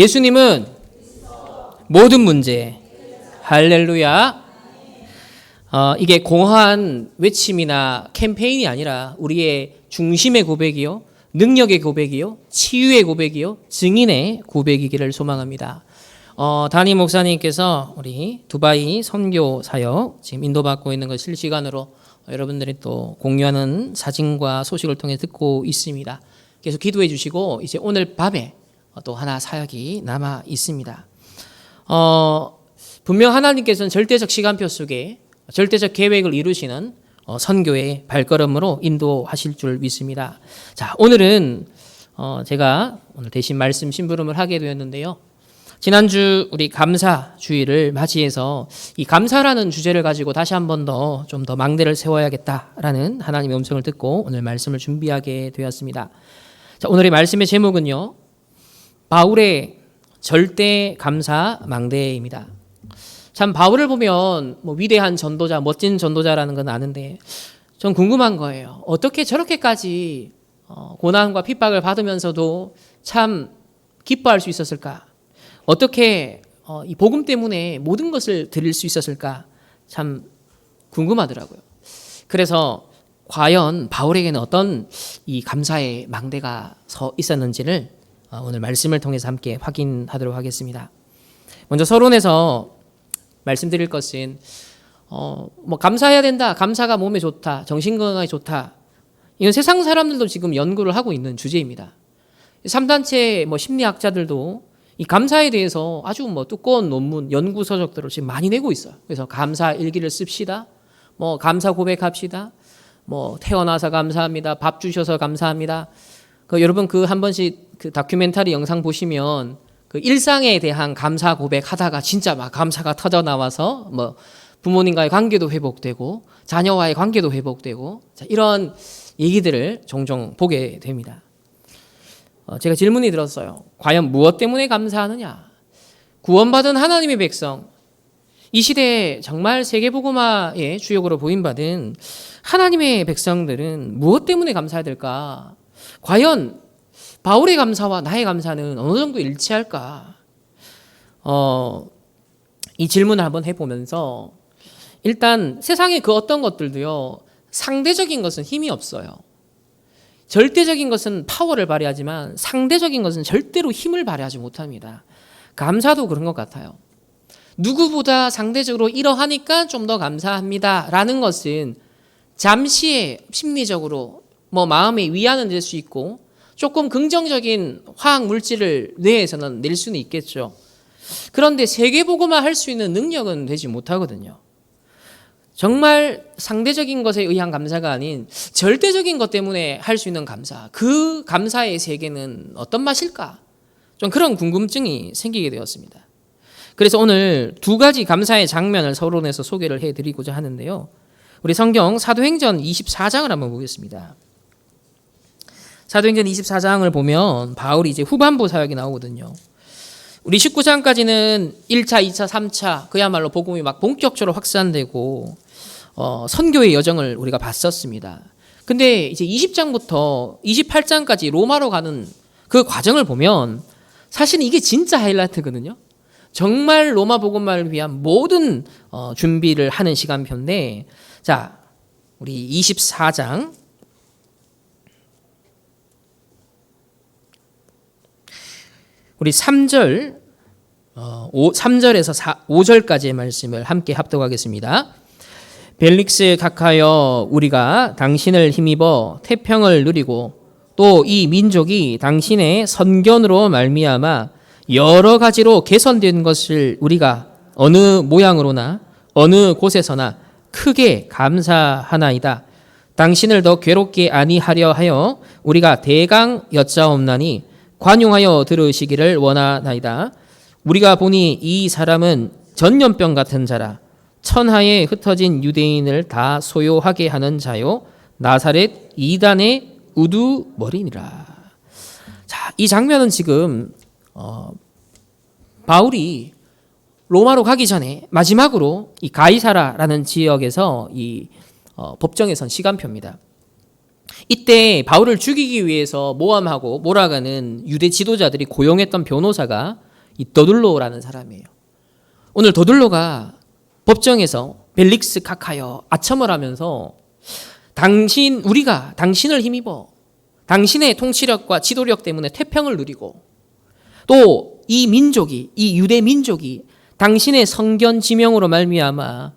예수님은 모든 문제. 할렐루야. 이게 공허한 외침이나 캠페인이 아니라 우리의 중심의 고백이요, 능력의 고백이요, 치유의 고백이요, 증인의 고백이기를 소망합니다. 담임 목사님께서 우리 두바이 선교 사역 지금 인도받고 있는 것 실시간으로 여러분들이 또 공유하는 사진과 소식을 통해 듣고 있습니다. 계속 기도해 주시고 이제 오늘 밤에 또 하나 사역이 남아 있습니다. 분명 하나님께서는 절대적 시간표 속에 절대적 계획을 이루시는 선교의 발걸음으로 인도하실 줄 믿습니다. 자, 오늘은 제가 오늘 대신 말씀 심부름을 하게 되었는데요. 지난주 우리 감사 주일을 맞이해서 이 감사라는 주제를 가지고 다시 한 번 더 좀 더 망대를 세워야겠다라는 하나님의 음성을 듣고 오늘 말씀을 준비하게 되었습니다. 자, 오늘의 말씀의 제목은요, 바울의 절대 감사 망대입니다. 참 바울을 보면 뭐 위대한 전도자, 멋진 전도자라는 건 아는데 전 궁금한 거예요. 어떻게 저렇게까지 고난과 핍박을 받으면서도 참 기뻐할 수 있었을까? 어떻게 이 복음 때문에 모든 것을 드릴 수 있었을까? 참 궁금하더라고요. 그래서 과연 바울에게는 어떤 이 감사의 망대가 서 있었는지를 오늘 말씀을 통해서 함께 확인하도록 하겠습니다. 먼저 서론에서 말씀드릴 것은 뭐 감사해야 된다, 감사가 몸에 좋다, 정신 건강에 좋다, 이건 세상 사람들도 지금 연구를 하고 있는 주제입니다. 3단체 뭐 심리학자들도 이 감사에 대해서 아주 뭐 두꺼운 논문, 연구 서적들을 지금 많이 내고 있어요. 그래서 감사 일기를 씁시다, 뭐 감사 고백합시다, 뭐 태어나서 감사합니다, 밥 주셔서 감사합니다. 여러분 한 번씩 그 다큐멘터리 영상 보시면 그 일상에 대한 감사 고백하다가 진짜 막 감사가 터져 나와서 뭐 부모님과의 관계도 회복되고 자녀와의 관계도 회복되고 이런 얘기들을 종종 보게 됩니다. 제가 질문이 들었어요. 과연 무엇 때문에 감사하느냐? 구원받은 하나님의 백성, 이 시대에 정말 세계복음화의 주역으로 보임받은 하나님의 백성들은 무엇 때문에 감사해야 될까? 과연 바울의 감사와 나의 감사는 어느 정도 일치할까? 이 질문을 한번 해보면서 일단 세상의 그 어떤 것들도요, 상대적인 것은 힘이 없어요. 절대적인 것은 파워를 발휘하지만 상대적인 것은 절대로 힘을 발휘하지 못합니다. 감사도 그런 것 같아요. 누구보다 상대적으로 이러하니까 좀 더 감사합니다 라는 것은 잠시의 심리적으로 뭐 마음의 위안은 될 수 있고 조금 긍정적인 화학 물질을 뇌에서는 낼 수는 있겠죠. 그런데 세계복음화 할 수 있는 능력은 되지 못하거든요. 정말 상대적인 것에 의한 감사가 아닌 절대적인 것 때문에 할 수 있는 감사, 그 감사의 세계는 어떤 맛일까? 좀 그런 궁금증이 생기게 되었습니다. 그래서 오늘 두 가지 감사의 장면을 서론에서 소개를 해드리고자 하는데요. 우리 성경 사도행전 24장을 한번 보겠습니다. 사도행전 24장을 보면 바울이 이제 후반부 사역이 나오거든요. 우리 19장까지는 1차, 2차, 3차 그야말로 복음이 막 본격적으로 확산되고 선교의 여정을 우리가 봤었습니다. 근데 이제 20장부터 28장까지 로마로 가는 그 과정을 보면 사실 이게 진짜 하이라이트거든요. 정말 로마 복음화를 위한 모든 준비를 하는 시간표인데, 자, 우리 24장 우리 3절에서 5절까지의 말씀을 함께 합독하겠습니다. 벨릭스 각하여, 우리가 당신을 힘입어 태평을 누리고 또 이 민족이 당신의 선견으로 말미암아 여러 가지로 개선된 것을 우리가 어느 모양으로나 어느 곳에서나 크게 감사하나이다. 당신을 더 괴롭게 아니하려 하여 우리가 대강 여짜옵나니 관용하여 들으시기를 원하나이다. 우리가 보니 이 사람은 전염병 같은 자라. 천하에 흩어진 유대인을 다 소요하게 하는 자요, 나사렛 이단의 우두머리니라. 자, 이 장면은 지금 바울이 로마로 가기 전에 마지막으로 이 가이사라라는 지역에서 이 법정에 선 시간표입니다. 이때 바울을 죽이기 위해서 모함하고 몰아가는 유대 지도자들이 고용했던 변호사가 이 더둘로라는 사람이에요. 오늘 더둘로가 법정에서 벨릭스 각하여 아첨을 하면서 우리가 당신을 힘입어 당신의 통치력과 지도력 때문에 태평을 누리고 또 이 유대 민족이 당신의 성견 지명으로 말미암아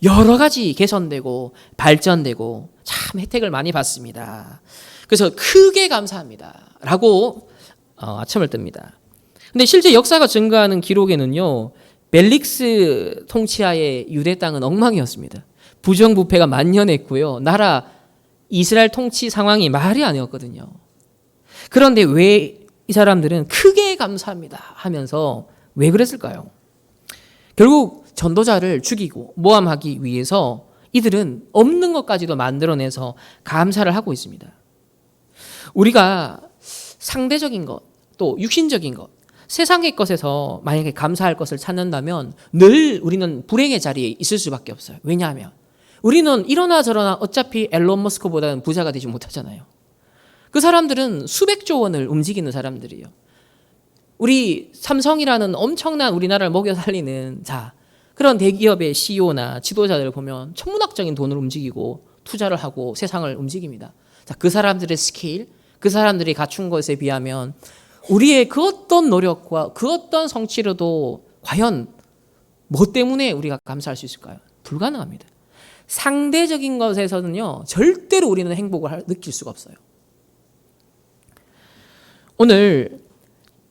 여러 가지 개선되고 발전되고 참 혜택을 많이 받습니다. 그래서 크게 감사합니다. 라고 아첨을 뜹니다. 근데 실제 역사가 증거하는 기록에는요, 벨릭스 통치하에 유대 땅은 엉망이었습니다. 부정부패가 만연했고요. 나라 이스라엘 통치 상황이 말이 아니었거든요. 그런데 왜 이 사람들은 크게 감사합니다 하면서 왜 그랬을까요? 결국 전도자를 죽이고 모함하기 위해서 이들은 없는 것까지도 만들어내서 감사를 하고 있습니다. 우리가 상대적인 것, 또 육신적인 것, 세상의 것에서 만약에 감사할 것을 찾는다면 늘 우리는 불행의 자리에 있을 수밖에 없어요. 왜냐하면 우리는 이러나 저러나 어차피 앨런 머스크보다는 부자가 되지 못하잖아요. 그 사람들은 수백조 원을 움직이는 사람들이에요. 우리 삼성이라는 엄청난 우리나라를 먹여 살리는 그런 대기업의 CEO나 지도자들을 보면 천문학적인 돈을 움직이고 투자를 하고 세상을 움직입니다. 그 사람들의 스케일, 그 사람들이 갖춘 것에 비하면 우리의 그 어떤 노력과 그 어떤 성취로도 과연 뭐 때문에 우리가 감사할 수 있을까요? 불가능합니다. 상대적인 것에서는요, 절대로 우리는 행복을 느낄 수가 없어요. 오늘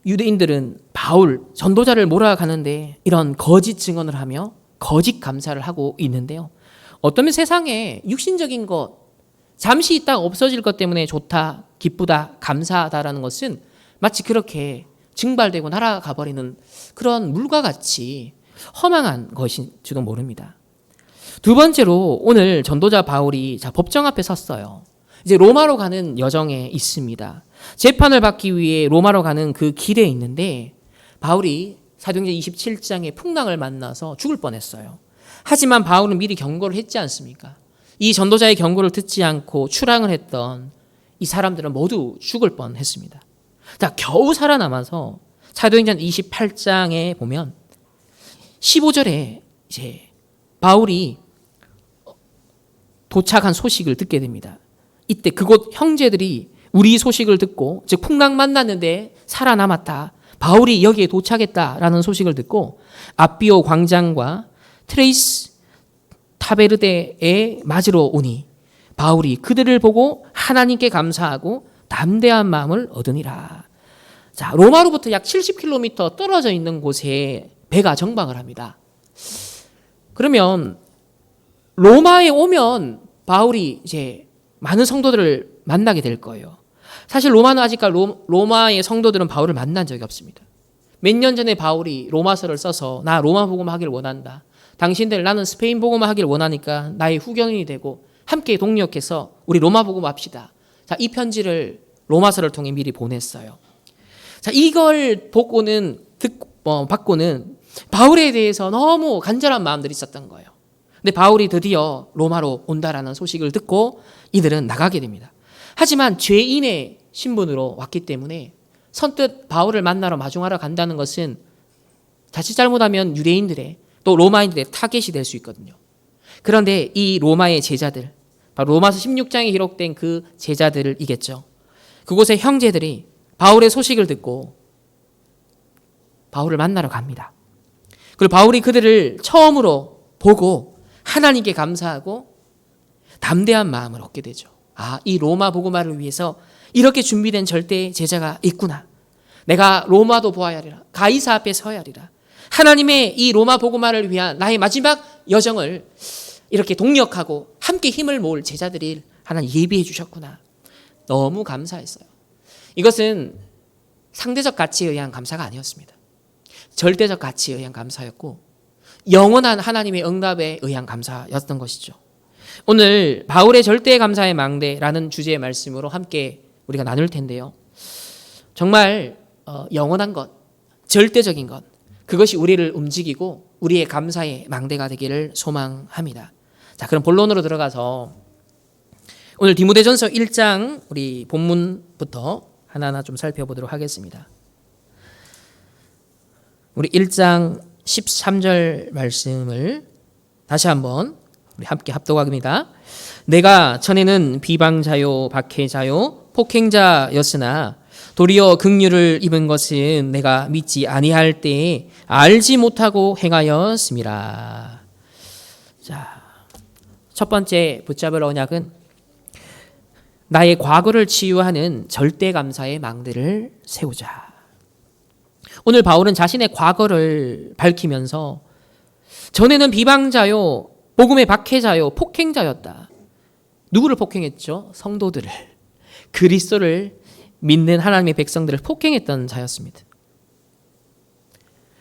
유대인들은 바울, 전도자를 몰아가는데 이런 거짓 증언을 하며 거짓 감사를 하고 있는데요. 어쩌면 세상에 육신적인 것, 잠시 있다가 없어질 것 때문에 좋다, 기쁘다, 감사하다라는 것은 마치 그렇게 증발되고 날아가 버리는 그런 물과 같이 허망한 것인지도 모릅니다. 두 번째로 오늘 전도자 바울이 법정 앞에 섰어요. 이제 로마로 가는 여정에 있습니다. 재판을 받기 위해 로마로 가는 그 길에 있는데 바울이 사도행전 27장에 풍랑을 만나서 죽을 뻔했어요. 하지만 바울은 미리 경고를 했지 않습니까? 이 전도자의 경고를 듣지 않고 출항을 했던 이 사람들은 모두 죽을 뻔했습니다. 겨우 살아남아서 사도행전 28장에 보면 15절에 이제 바울이 도착한 소식을 듣게 됩니다. 이때 그곳 형제들이 우리 소식을 듣고, 즉 풍랑 만났는데 살아남았다, 바울이 여기에 도착했다라는 소식을 듣고 아비오 광장과 트레이스 타베르데에 맞으러 오니 바울이 그들을 보고 하나님께 감사하고 담대한 마음을 얻으니라. 로마로부터 약 70km 떨어져 있는 곳에 배가 정박을 합니다. 그러면 로마에 오면 바울이 이제 많은 성도들을 만나게 될 거예요. 사실 로마는 아직까지 로마의 성도들은 바울을 만난 적이 없습니다. 몇 년 전에 바울이 로마서를 써서 나 로마 복음을 하길 원한다, 당신들 나는 스페인 복음을 하길 원하니까 나의 후견인이 되고 함께 동력해서 우리 로마 복음 합시다. 이 편지를 로마서를 통해 미리 보냈어요. 이걸 받고는 바울에 대해서 너무 간절한 마음들이 있었던 거예요. 근데 바울이 드디어 로마로 온다라는 소식을 듣고 이들은 나가게 됩니다. 하지만 죄인의 신분으로 왔기 때문에 선뜻 바울을 만나러 마중하러 간다는 것은 자칫 잘못하면 유대인들의 또 로마인들의 타겟이 될 수 있거든요. 그런데 이 로마의 제자들, 바로 로마서 16장에 기록된 그 제자들을 이겼죠. 그곳의 형제들이 바울의 소식을 듣고 바울을 만나러 갑니다. 그리고 바울이 그들을 처음으로 보고 하나님께 감사하고 담대한 마음을 얻게 되죠. 이 로마 복음화를 위해서 이렇게 준비된 절대 제자가 있구나. 내가 로마도 보아야 하리라. 가이사 앞에 서야 하리라. 하나님의 이 로마 복음화를 위한 나의 마지막 여정을 이렇게 동력하고 함께 힘을 모을 제자들이 하나님 예비해 주셨구나. 너무 감사했어요. 이것은 상대적 가치에 의한 감사가 아니었습니다. 절대적 가치에 의한 감사였고 영원한 하나님의 응답에 의한 감사였던 것이죠. 오늘 바울의 절대 감사의 망대라는 주제의 말씀으로 함께 우리가 나눌 텐데요. 정말 영원한 것, 절대적인 것, 그것이 우리를 움직이고 우리의 감사의 망대가 되기를 소망합니다. 그럼 본론으로 들어가서 오늘 디모데전서 1장 우리 본문부터 하나하나 좀 살펴보도록 하겠습니다. 우리 1장 13절 말씀을 다시 한번 우리 함께 합독합니다. 내가 전에는 비방자요 박해자요 폭행자였으나 도리어 긍휼을 입은 것은 내가 믿지 아니할 때에 알지 못하고 행하였음이라. 자, 첫 번째 붙잡을 언약은 나의 과거를 치유하는 절대 감사의 망대를 세우자. 오늘 바울은 자신의 과거를 밝히면서 전에는 비방자요, 복음의 박해자요, 폭행자였다. 누구를 폭행했죠? 성도들을, 그리스도를 믿는 하나님의 백성들을 폭행했던 자였습니다.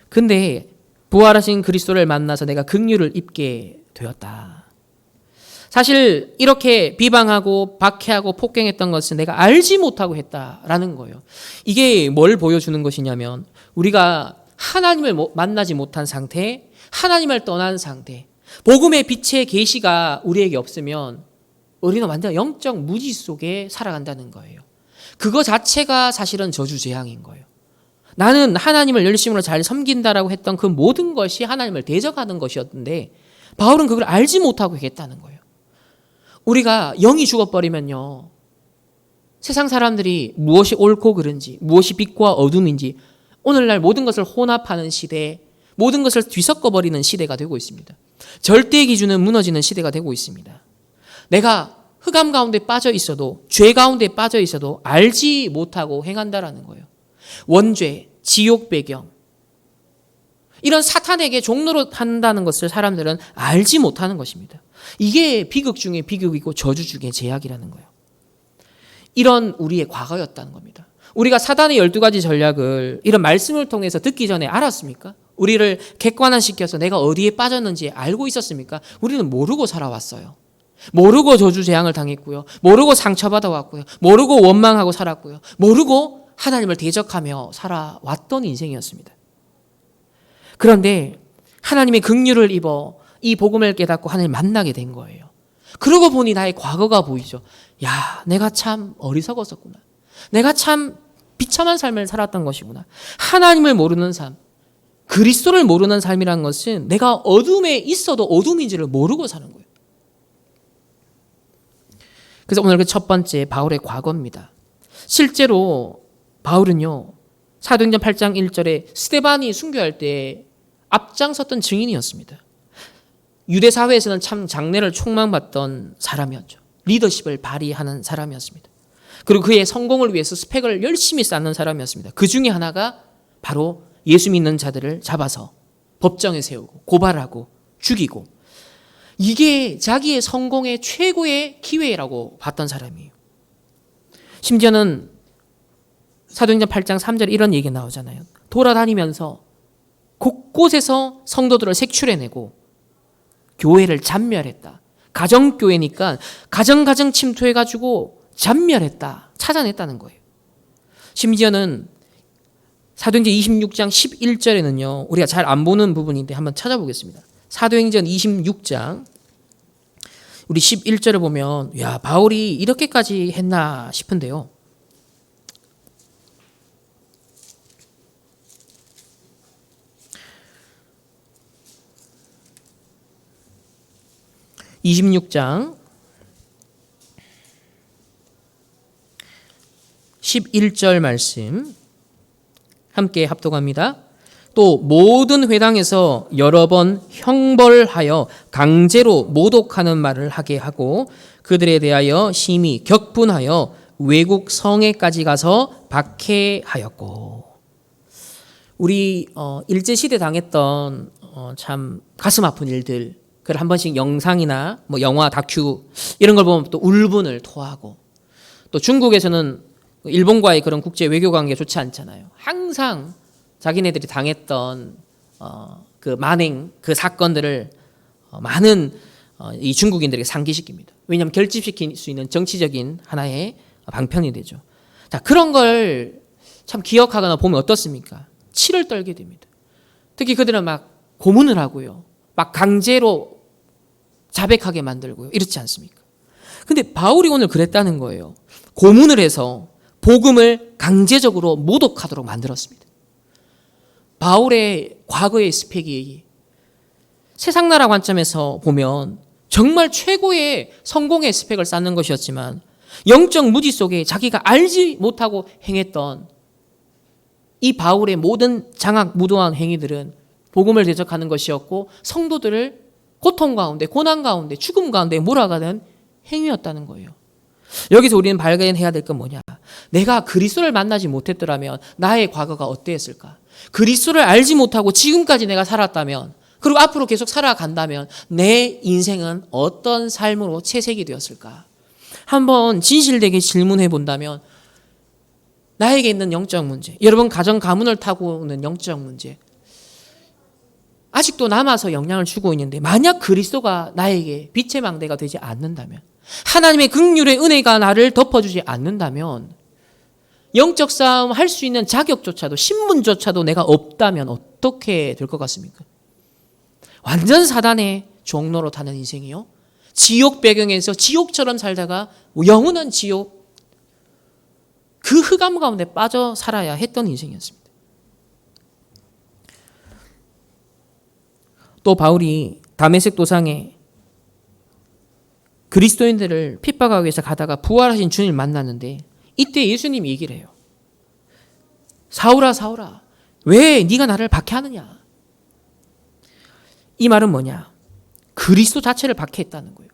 근데 부활하신 그리스도를 만나서 내가 긍휼을 입게 되었다. 사실 이렇게 비방하고 박해하고 폭행했던 것은 내가 알지 못하고 했다라는 거예요. 이게 뭘 보여주는 것이냐면 우리가 하나님을 만나지 못한 상태, 하나님을 떠난 상태, 복음의 빛의 계시가 우리에게 없으면 우리는 완전 영적 무지 속에 살아간다는 거예요. 그거 자체가 사실은 저주재앙인 거예요. 나는 하나님을 열심으로 잘 섬긴다라고 했던 그 모든 것이 하나님을 대적하는 것이었는데 바울은 그걸 알지 못하고 했다는 거예요. 우리가 영이 죽어버리면요, 세상 사람들이 무엇이 옳고 그른지, 무엇이 빛과 어둠인지 오늘날 모든 것을 혼합하는 시대, 모든 것을 뒤섞어버리는 시대가 되고 있습니다. 절대 기준은 무너지는 시대가 되고 있습니다. 내가 흑암 가운데 빠져 있어도, 죄 가운데 빠져 있어도 알지 못하고 행한다라는 거예요. 원죄, 지옥 배경, 이런 사탄에게 종로로 한다는 것을 사람들은 알지 못하는 것입니다. 이게 비극 중에 비극이고 저주 중에 제약이라는 거예요. 이런 우리의 과거였다는 겁니다. 우리가 사단의 12가지 전략을 이런 말씀을 통해서 듣기 전에 알았습니까? 우리를 객관화시켜서 내가 어디에 빠졌는지 알고 있었습니까? 우리는 모르고 살아왔어요. 모르고 저주 재앙을 당했고요. 모르고 상처받아왔고요. 모르고 원망하고 살았고요. 모르고 하나님을 대적하며 살아왔던 인생이었습니다. 그런데 하나님의 긍휼을 입어 이 복음을 깨닫고 하나님을 만나게 된 거예요. 그러고 보니 나의 과거가 보이죠. 야, 내가 참 어리석었었구나. 내가 참 비참한 삶을 살았던 것이구나. 하나님을 모르는 삶, 그리스도를 모르는 삶이란 것은 내가 어둠에 있어도 어둠인지를 모르고 사는 거예요. 그래서 오늘 그 첫 번째 바울의 과거입니다. 실제로 바울은요, 사도행전 8장 1절에 스데반이 순교할 때 앞장섰던 증인이었습니다. 유대 사회에서는 참 장래를 촉망받던 사람이었죠. 리더십을 발휘하는 사람이었습니다. 그리고 그의 성공을 위해서 스펙을 열심히 쌓는 사람이었습니다. 그 중에 하나가 바로 예수 믿는 자들을 잡아서 법정에 세우고 고발하고 죽이고, 이게 자기의 성공의 최고의 기회라고 봤던 사람이에요. 심지어는 사도행전 8장 3절에 이런 얘기 나오잖아요. 돌아다니면서 곳곳에서 성도들을 색출해내고 교회를 잔멸했다. 가정교회니까 가정 침투해가지고 잔멸했다. 찾아냈다는 거예요. 심지어는 사도행전 26장 11절에는요. 우리가 잘 안 보는 부분인데 한번 찾아보겠습니다. 사도행전 26장 우리 11절을 보면 야, 바울이 이렇게까지 했나 싶은데요. (26장) 11절 말씀 함께 합독합니다. 또 모든 회당에서 여러 번 형벌하여 강제로 모독하는 말을 하게 하고 그들에 대하여 심히 격분하여 외국 성에까지 가서 박해하였고. 우리 일제시대 당했던 참 가슴 아픈 일들, 그걸 한 번씩 영상이나 뭐 영화, 다큐 이런 걸 보면 또 울분을 토하고, 또 중국에서는 일본과의 그런 국제 외교 관계가 좋지 않잖아요. 항상 자기네들이 당했던 그 만행, 그 사건들을 많은 이 중국인들에게 상기시킵니다. 왜냐하면 결집시킬 수 있는 정치적인 하나의 방편이 되죠. 자, 그런 걸 참 기억하거나 보면 어떻습니까? 치를 떨게 됩니다. 특히 그들은 막 고문을 하고요, 막 강제로 자백하게 만들고요, 이렇지 않습니까? 근데 바울이 오늘 그랬다는 거예요. 고문을 해서 복음을 강제적으로 모독하도록 만들었습니다. 바울의 과거의 스펙이 세상 나라 관점에서 보면 정말 최고의 성공의 스펙을 쌓는 것이었지만 영적 무지 속에 자기가 알지 못하고 행했던 이 바울의 모든 장악무도한 행위들은 복음을 대적하는 것이었고 성도들을 고통 가운데, 고난 가운데, 죽음 가운데 몰아가는 행위였다는 거예요. 여기서 우리는 발견해야 될 건 뭐냐? 내가 그리스도를 만나지 못했더라면 나의 과거가 어땠을까? 그리스도를 알지 못하고 지금까지 내가 살았다면, 그리고 앞으로 계속 살아간다면 내 인생은 어떤 삶으로 채색이 되었을까? 한번 진실되게 질문해 본다면 나에게 있는 영적 문제, 여러분 가정 가문을 타고 오는 영적 문제, 아직도 남아서 영향을 주고 있는데 만약 그리스도가 나에게 빛의 망대가 되지 않는다면, 하나님의 긍휼의 은혜가 나를 덮어주지 않는다면, 영적 싸움 할 수 있는 자격조차도, 신분조차도 내가 없다면 어떻게 될 것 같습니까? 완전 사단의 종로로 타는 인생이요, 지옥 배경에서 지옥처럼 살다가 영원한 지옥, 그 흑암 가운데 빠져 살아야 했던 인생이었습니다. 또 바울이 다메섹 도상에 그리스도인들을 핍박하기 위해서 가다가 부활하신 주님을 만났는데 이때 예수님이 얘기를 해요. 사울아 사울아 왜 네가 나를 박해하느냐. 이 말은 뭐냐? 그리스도 자체를 박해했다는 거예요.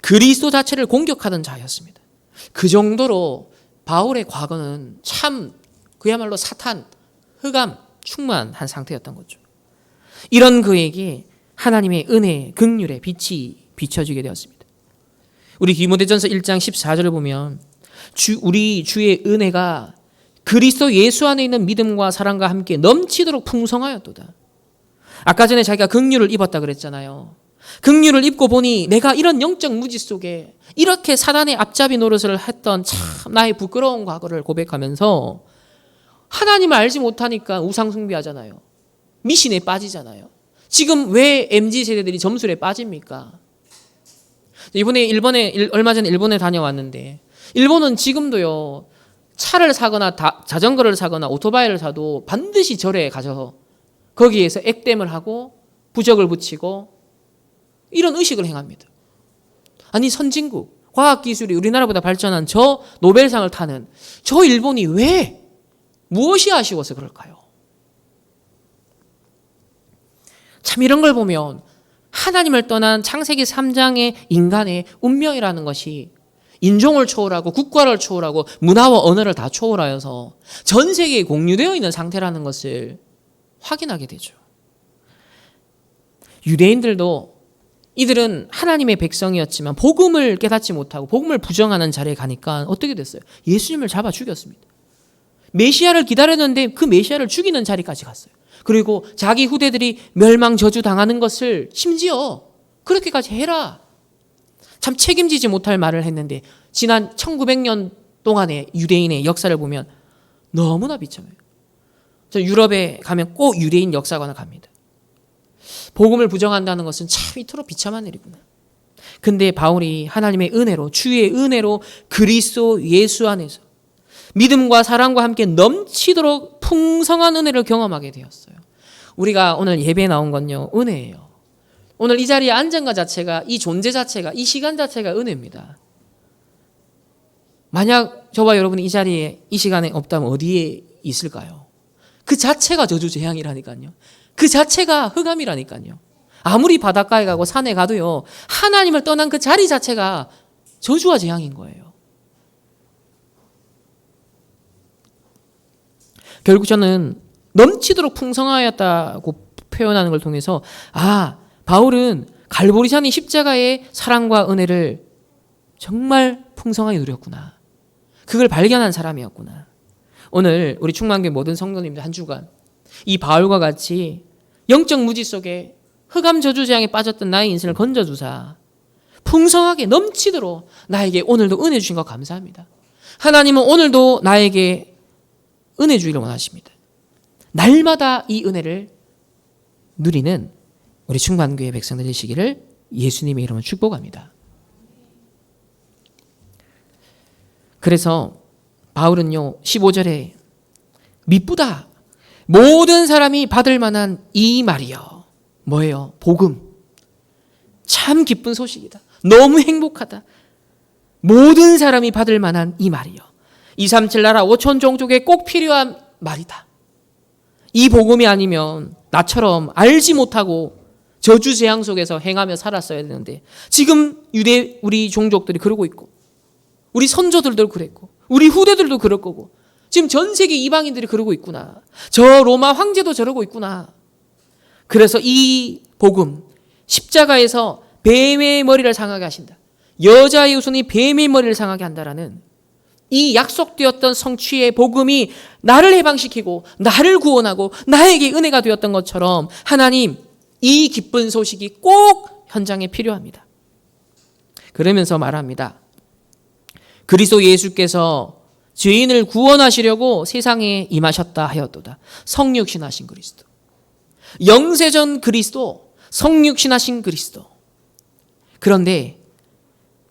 그리스도 자체를 공격하던 자였습니다. 그 정도로 바울의 과거는 참 그야말로 사탄, 흑암 충만한 상태였던 거죠. 이런 그에게 하나님의 은혜, 긍휼의 빛이 비춰지게 되었습니다. 우리 디모데전서 1장 14절을 보면 우리 주의 은혜가 그리스도 예수 안에 있는 믿음과 사랑과 함께 넘치도록 풍성하였도다. 아까 전에 자기가 긍휼을 입었다 그랬잖아요. 긍휼을 입고 보니 내가 이런 영적 무지 속에 이렇게 사단의 앞잡이 노릇을 했던 참 나의 부끄러운 과거를 고백하면서 하나님을 알지 못하니까 우상 숭배하잖아요. 미신에 빠지잖아요. 지금 왜 MZ세대들이 점술에 빠집니까? 얼마 전에 일본에 다녀왔는데 일본은 지금도요, 차를 사거나 자전거를 사거나 오토바이를 사도 반드시 절에 가서 거기에서 액땜을 하고 부적을 붙이고 이런 의식을 행합니다. 아니 선진국, 과학기술이 우리나라보다 발전한 저 노벨상을 타는 저 일본이 왜, 무엇이 아쉬워서 그럴까요? 참 이런 걸 보면 하나님을 떠난 창세기 3장의 인간의 운명이라는 것이 인종을 초월하고 국가를 초월하고 문화와 언어를 다 초월하여서 전 세계에 공유되어 있는 상태라는 것을 확인하게 되죠. 유대인들도 이들은 하나님의 백성이었지만 복음을 깨닫지 못하고 복음을 부정하는 자리에 가니까 어떻게 됐어요? 예수님을 잡아 죽였습니다. 메시아를 기다렸는데 그 메시아를 죽이는 자리까지 갔어요. 그리고 자기 후대들이 멸망 저주 당하는 것을 심지어 그렇게까지 해라, 참 책임지지 못할 말을 했는데 지난 1900년 동안의 유대인의 역사를 보면 너무나 비참해요. 저 유럽에 가면 꼭 유대인 역사관을 갑니다. 복음을 부정한다는 것은 참 이토록 비참한 일이구나. 근데 바울이 하나님의 은혜로, 주의 은혜로 그리스도 예수 안에서 믿음과 사랑과 함께 넘치도록 풍성한 은혜를 경험하게 되었어요. 우리가 오늘 예배에 나온 건요, 은혜예요. 오늘 이 자리에 앉은 것 자체가, 이 존재 자체가, 이 시간 자체가 은혜입니다. 만약 저와 여러분이 이 자리에 이 시간에 없다면 어디에 있을까요? 그 자체가 저주재앙이라니까요. 그 자체가 흑암이라니까요. 아무리 바닷가에 가고 산에 가도요, 하나님을 떠난 그 자리 자체가 저주와 재앙인 거예요. 결국 저는 넘치도록 풍성하였다고 표현하는 걸 통해서 바울은 갈보리산의 십자가의 사랑과 은혜를 정말 풍성하게 누렸구나. 그걸 발견한 사람이었구나. 오늘 우리 충만교회 모든 성도님들 한 주간 이 바울과 같이 영적 무지 속에 흑암 저주재앙에 빠졌던 나의 인생을 건져주사 풍성하게 넘치도록 나에게 오늘도 은혜 주신 것 감사합니다. 하나님은 오늘도 나에게 은혜 주기를 원하십니다. 날마다 이 은혜를 누리는 우리 충만교회 백성들 되시기를 예수님의 이름으로 축복합니다. 그래서 바울은요 15절에 미쁘다, 모든 사람이 받을 만한 이 말이요. 뭐예요? 복음. 참 기쁜 소식이다. 너무 행복하다. 모든 사람이 받을 만한 이 말이요. 237 나라 5천 종족에 꼭 필요한 말이다. 이 복음이 아니면 나처럼 알지 못하고 저주재앙 속에서 행하며 살았어야 되는데 지금 우리 종족들이 그러고 있고 우리 선조들도 그랬고 우리 후대들도 그럴 거고 지금 전 세계 이방인들이 그러고 있구나. 저 로마 황제도 저러고 있구나. 그래서 이 복음, 십자가에서 뱀의 머리를 상하게 하신다. 여자의 후손이 뱀의 머리를 상하게 한다라는 이 약속되었던 성취의 복음이 나를 해방시키고 나를 구원하고 나에게 은혜가 되었던 것처럼 하나님 이 기쁜 소식이 꼭 현장에 필요합니다. 그러면서 말합니다. 그리스도 예수께서 죄인을 구원하시려고 세상에 임하셨다 하였도다. 성육신하신 그리스도. 영세전 그리스도, 성육신하신 그리스도. 그런데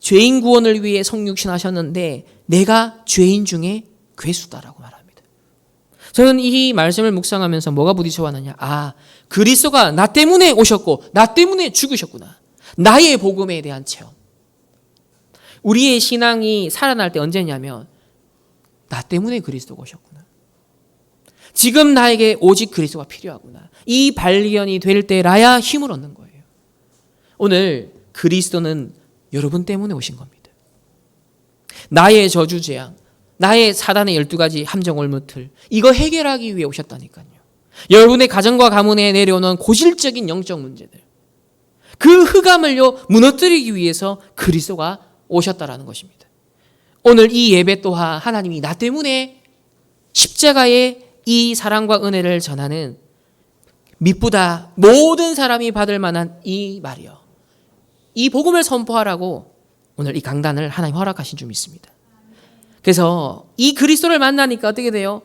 죄인 구원을 위해 성육신하셨는데 내가 죄인 중에 괴수다라고 말합니다. 저는 이 말씀을 묵상하면서 뭐가 부딪혀왔느냐. 그리스도가 나 때문에 오셨고 나 때문에 죽으셨구나. 나의 복음에 대한 체험. 우리의 신앙이 살아날 때 언제냐면 나 때문에 그리스도가 오셨구나. 지금 나에게 오직 그리스도가 필요하구나. 이 발견이 될 때라야 힘을 얻는 거예요. 오늘 그리스도는 여러분 때문에 오신 겁니다. 나의 저주재앙, 나의 사단의 12가지 함정올무틀 이거 해결하기 위해 오셨다니까요. 여러분의 가정과 가문에 내려오는 고질적인 영적 문제들 그 흑암을요 무너뜨리기 위해서 그리스도가 오셨다라는 것입니다. 오늘 이 예배 또한 하나님이 나 때문에 십자가의 이 사랑과 은혜를 전하는 미쁘다 모든 사람이 받을 만한 이 말이요. 이 복음을 선포하라고 오늘 이 강단을 하나님 허락하신 줄 믿습니다. 그래서 이 그리스도를 만나니까 어떻게 돼요?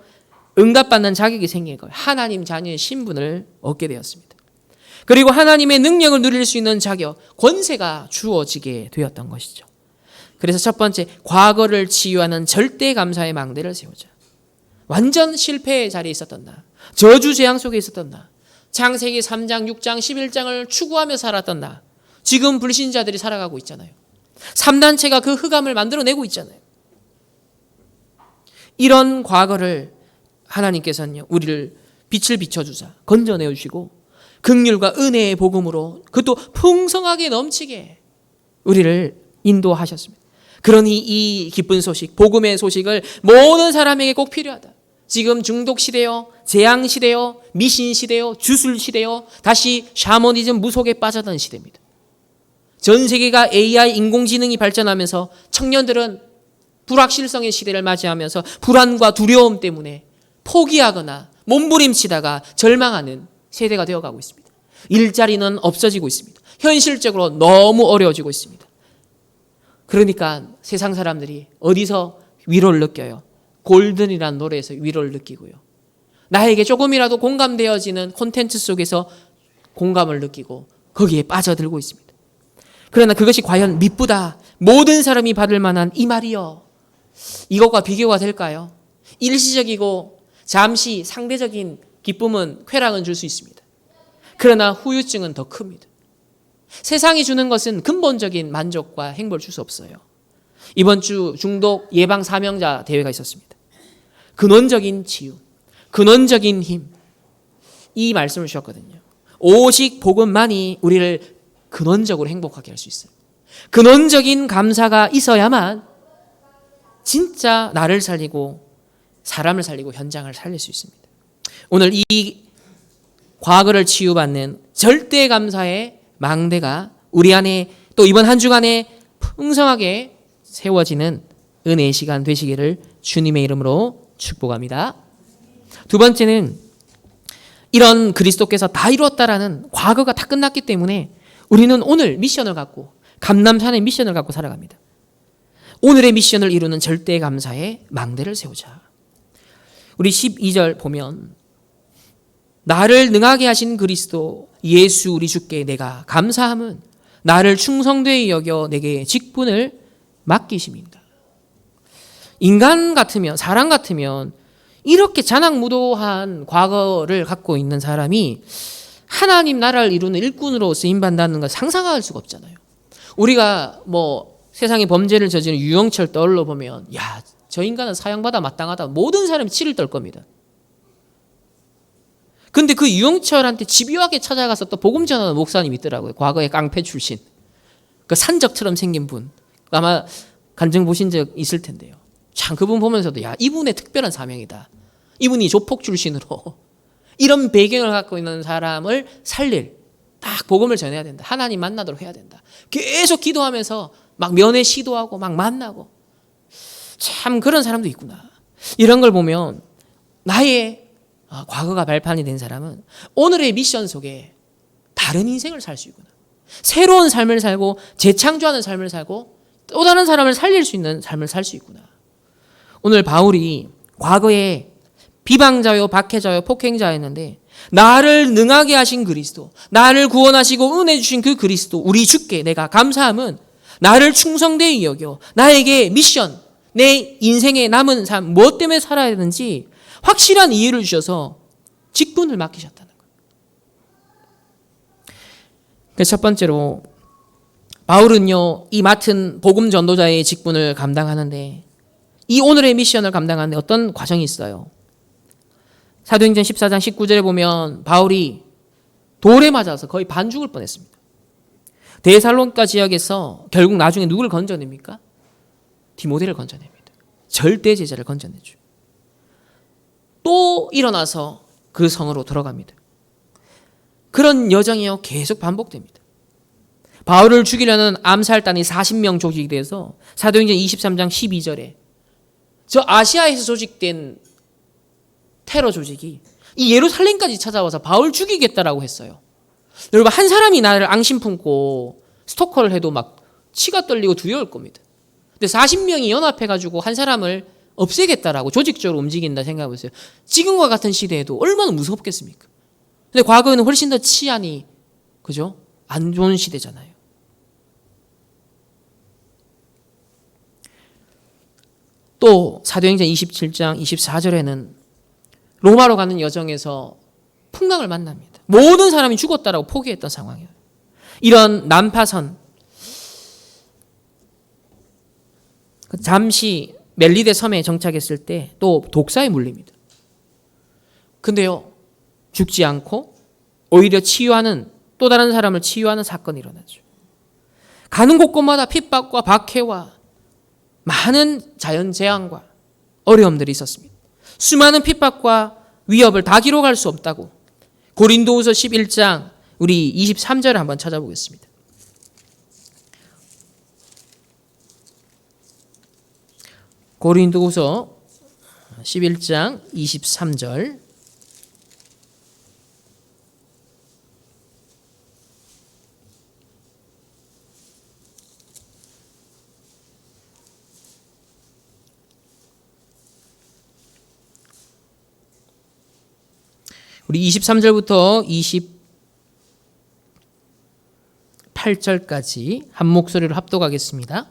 응답받는 자격이 생긴 거예요. 하나님 자녀의 신분을 얻게 되었습니다. 그리고 하나님의 능력을 누릴 수 있는 자격, 권세가 주어지게 되었던 것이죠. 그래서 첫 번째, 과거를 치유하는 절대 감사의 망대를 세우자. 완전 실패의 자리에 있었던 나, 저주 재앙 속에 있었던 나, 창세기 3장, 6장, 11장을 추구하며 살았던 나, 지금 불신자들이 살아가고 있잖아요. 3단체가 그 흑암을 만들어내고 있잖아요. 이런 과거를 하나님께서는요, 우리를 빛을 비춰주사 건져내주시고 긍휼과 은혜의 복음으로 그것도 풍성하게 넘치게 우리를 인도하셨습니다. 그러니 이 기쁜 소식, 복음의 소식을 모든 사람에게 꼭 필요하다. 지금 중독 시대요, 재앙 시대요, 미신 시대요, 주술 시대요, 다시 샤머니즘 무속에 빠져든 시대입니다. 전 세계가 AI 인공지능이 발전하면서 청년들은 불확실성의 시대를 맞이하면서 불안과 두려움 때문에 포기하거나 몸부림치다가 절망하는 세대가 되어가고 있습니다. 일자리는 없어지고 있습니다. 현실적으로 너무 어려워지고 있습니다. 그러니까 세상 사람들이 어디서 위로를 느껴요? 골든이라는 노래에서 위로를 느끼고요. 나에게 조금이라도 공감되어지는 콘텐츠 속에서 공감을 느끼고 거기에 빠져들고 있습니다. 그러나 그것이 과연 미쁘다 모든 사람이 받을 만한 이 말이요, 이것과 비교가 될까요? 일시적이고 잠시 상대적인 기쁨은 쾌락은 줄 수 있습니다. 그러나 후유증은 더 큽니다. 세상이 주는 것은 근본적인 만족과 행복을 줄 수 없어요. 이번 주 중독 예방 사명자 대회가 있었습니다. 근원적인 치유, 근원적인 힘, 이 말씀을 주셨거든요. 오직 복음만이 우리를 근원적으로 행복하게 할 수 있어요. 근원적인 감사가 있어야만 진짜 나를 살리고 사람을 살리고 현장을 살릴 수 있습니다. 오늘 이 과거를 치유받는 절대 감사의 망대가 우리 안에 또 이번 한 주간에 풍성하게 세워지는 은혜의 시간 되시기를 주님의 이름으로 축복합니다. 두 번째는 이런 그리스도께서 다 이루었다라는 과거가 다 끝났기 때문에 우리는 오늘 미션을 갖고 감남산의 미션을 갖고 살아갑니다. 오늘의 미션을 이루는 절대 감사의 망대를 세우자. 우리 12절 보면 나를 능하게 하신 그리스도 예수 우리 주께 내가 감사함은 나를 충성되이 여겨 내게 직분을 맡기심입니다. 인간 같으면, 사람 같으면 이렇게 잔악무도한 과거를 갖고 있는 사람이 하나님 나라를 이루는 일꾼으로 쓰임받는다는 걸 상상할 수가 없잖아요. 우리가 뭐 세상에 범죄를 저지른 유영철 떠올려 보면 야, 저 인간은 사형받아 마땅하다. 모든 사람이 치를 떨 겁니다. 근데 그 유영철한테 집요하게 찾아가서 또 복음 전하는 목사님 있더라고요. 과거에 깡패 출신. 그 산적처럼 생긴 분. 아마 간증 보신 적 있을 텐데요. 참 그분 보면서도 야, 이분의 특별한 사명이다. 이분이 조폭 출신으로 이런 배경을 갖고 있는 사람을 살릴 딱 복음을 전해야 된다. 하나님 만나도록 해야 된다. 계속 기도하면서 막 면회 시도하고 막 만나고 참 그런 사람도 있구나. 이런 걸 보면 나의 과거가 발판이 된 사람은 오늘의 미션 속에 다른 인생을 살 수 있구나. 새로운 삶을 살고 재창조하는 삶을 살고 또 다른 사람을 살릴 수 있는 삶을 살 수 있구나. 오늘 바울이 과거에 비방자요, 박해자요, 폭행자였는데 나를 능하게 하신 그리스도, 나를 구원하시고 은혜 주신 그 그리스도, 우리 주께 내가 감사함은 나를 충성되이 여겨 나에게 미션, 내 인생의 남은 삶 무엇 때문에 살아야 되는지 확실한 이해를 주셔서 직분을 맡기셨다는 거예요. 그래서 첫 번째로 바울은요, 이 맡은 복음 전도자의 직분을 감당하는데 이 오늘의 미션을 감당하는데 어떤 과정이 있어요. 사도행전 14장 19절에 보면 바울이 돌에 맞아서 거의 반죽을 뻔했습니다. 데살로니가 지역에서 결국 나중에 누굴 건져냅니까? 디모데를 건져냅니다. 절대 제자를 건져내죠. 또 일어나서 그 성으로 들어갑니다. 그런 여정이요 계속 반복됩니다. 바울을 죽이려는 암살단이 40명 조직이 돼서 사도행전 23장 12절에 저 아시아에서 조직된 테러 조직이 이 예루살렘까지 찾아와서 바울 죽이겠다라고 했어요. 여러분 한 사람이 나를 앙심 품고 스토커를 해도 막 치가 떨리고 두려울 겁니다. 근데 40명이 연합해가지고 한 사람을 없애겠다라고 조직적으로 움직인다 생각해보세요. 지금과 같은 시대에도 얼마나 무섭겠습니까? 근데 과거에는 훨씬 더 치안이 그죠? 안 좋은 시대잖아요. 또 사도행전 27장 24절에는 로마로 가는 여정에서 풍랑을 만납니다. 모든 사람이 죽었다라고 포기했던 상황이에요. 이런 난파선 잠시 멜리데 섬에 정착했을 때 또 독사에 물립니다. 근데요 죽지 않고 오히려 치유하는 또 다른 사람을 치유하는 사건이 일어나죠. 가는 곳곳마다 핍박과 박해와 많은 자연재앙과 어려움들이 있었습니다. 수많은 핍박과 위협을 다 기록할 수 없다고 고린도후서 11장 우리 23절을 한번 찾아보겠습니다. 고린도후서 11장 23절 우리 23절부터 28절까지 한 목소리로 합독하겠습니다.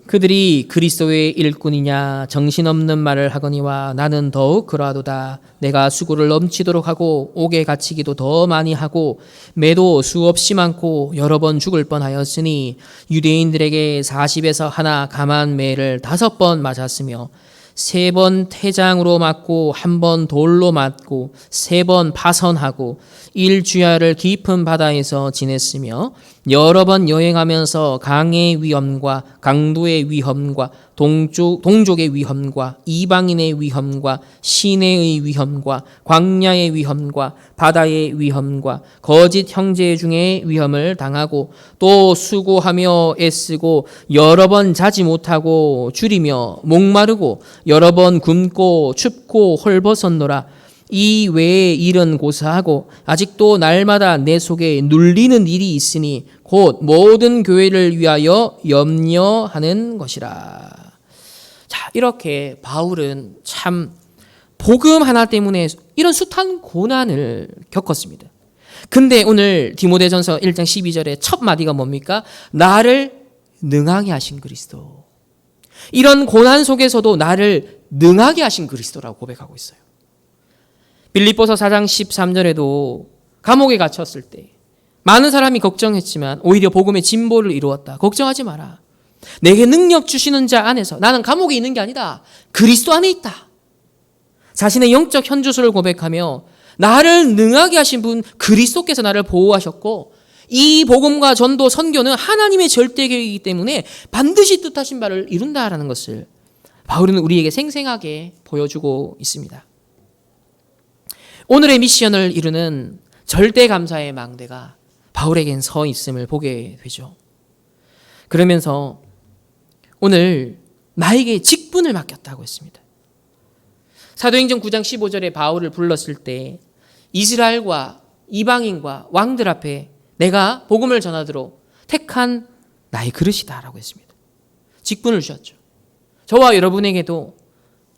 그들이 그리스도의 일꾼이냐 정신없는 말을 하거니와 나는 더욱 그러하도다. 내가 수고를 넘치도록 하고 옥에 갇히기도 더 많이 하고 매도 수없이 많고 여러 번 죽을 뻔하였으니 유대인들에게 40에서 하나 감한 매를 5번 맞았으며 3번 태장으로 맞고 1번 돌로 맞고 3번 파선하고 1주야를 깊은 바다에서 지냈으며 여러 번 여행하면서 강의 위험과 강도의 위험과 동족의 위험과 이방인의 위험과 시내의 위험과 광야의 위험과 바다의 위험과 거짓 형제 중에 위험을 당하고 또 수고하며 애쓰고 여러 번 자지 못하고 줄이며 목마르고 여러 번 굶고 춥고 헐벗었노라. 이 외에 일은 고사하고 아직도 날마다 내 속에 눌리는 일이 있으니 곧 모든 교회를 위하여 염려하는 것이라. 자, 이렇게 바울은 참 복음 하나 때문에 이런 숱한 고난을 겪었습니다. 근데 오늘 디모데전서 1장 12절의 첫 마디가 뭡니까? 나를 능하게 하신 그리스도. 이런 고난 속에서도 나를 능하게 하신 그리스도라고 고백하고 있어요. 빌립보서 4장 13절에도 감옥에 갇혔을 때 많은 사람이 걱정했지만 오히려 복음의 진보를 이루었다. 걱정하지 마라. 내게 능력 주시는 자 안에서 나는 감옥에 있는 게 아니다. 그리스도 안에 있다. 자신의 영적 현주소를 고백하며 나를 능하게 하신 분 그리스도께서 나를 보호하셨고 이 복음과 전도 선교는 하나님의 절대 계획이기 때문에 반드시 뜻하신 바를 이룬다라는 것을 바울은 우리에게 생생하게 보여주고 있습니다. 오늘의 미션을 이루는 절대 감사의 망대가 바울에겐 서 있음을 보게 되죠. 그러면서 오늘 나에게 직분을 맡겼다고 했습니다. 사도행전 9장 15절에 바울을 불렀을 때 이스라엘과 이방인과 왕들 앞에 내가 복음을 전하도록 택한 나의 그릇이다라고 했습니다. 직분을 주셨죠. 저와 여러분에게도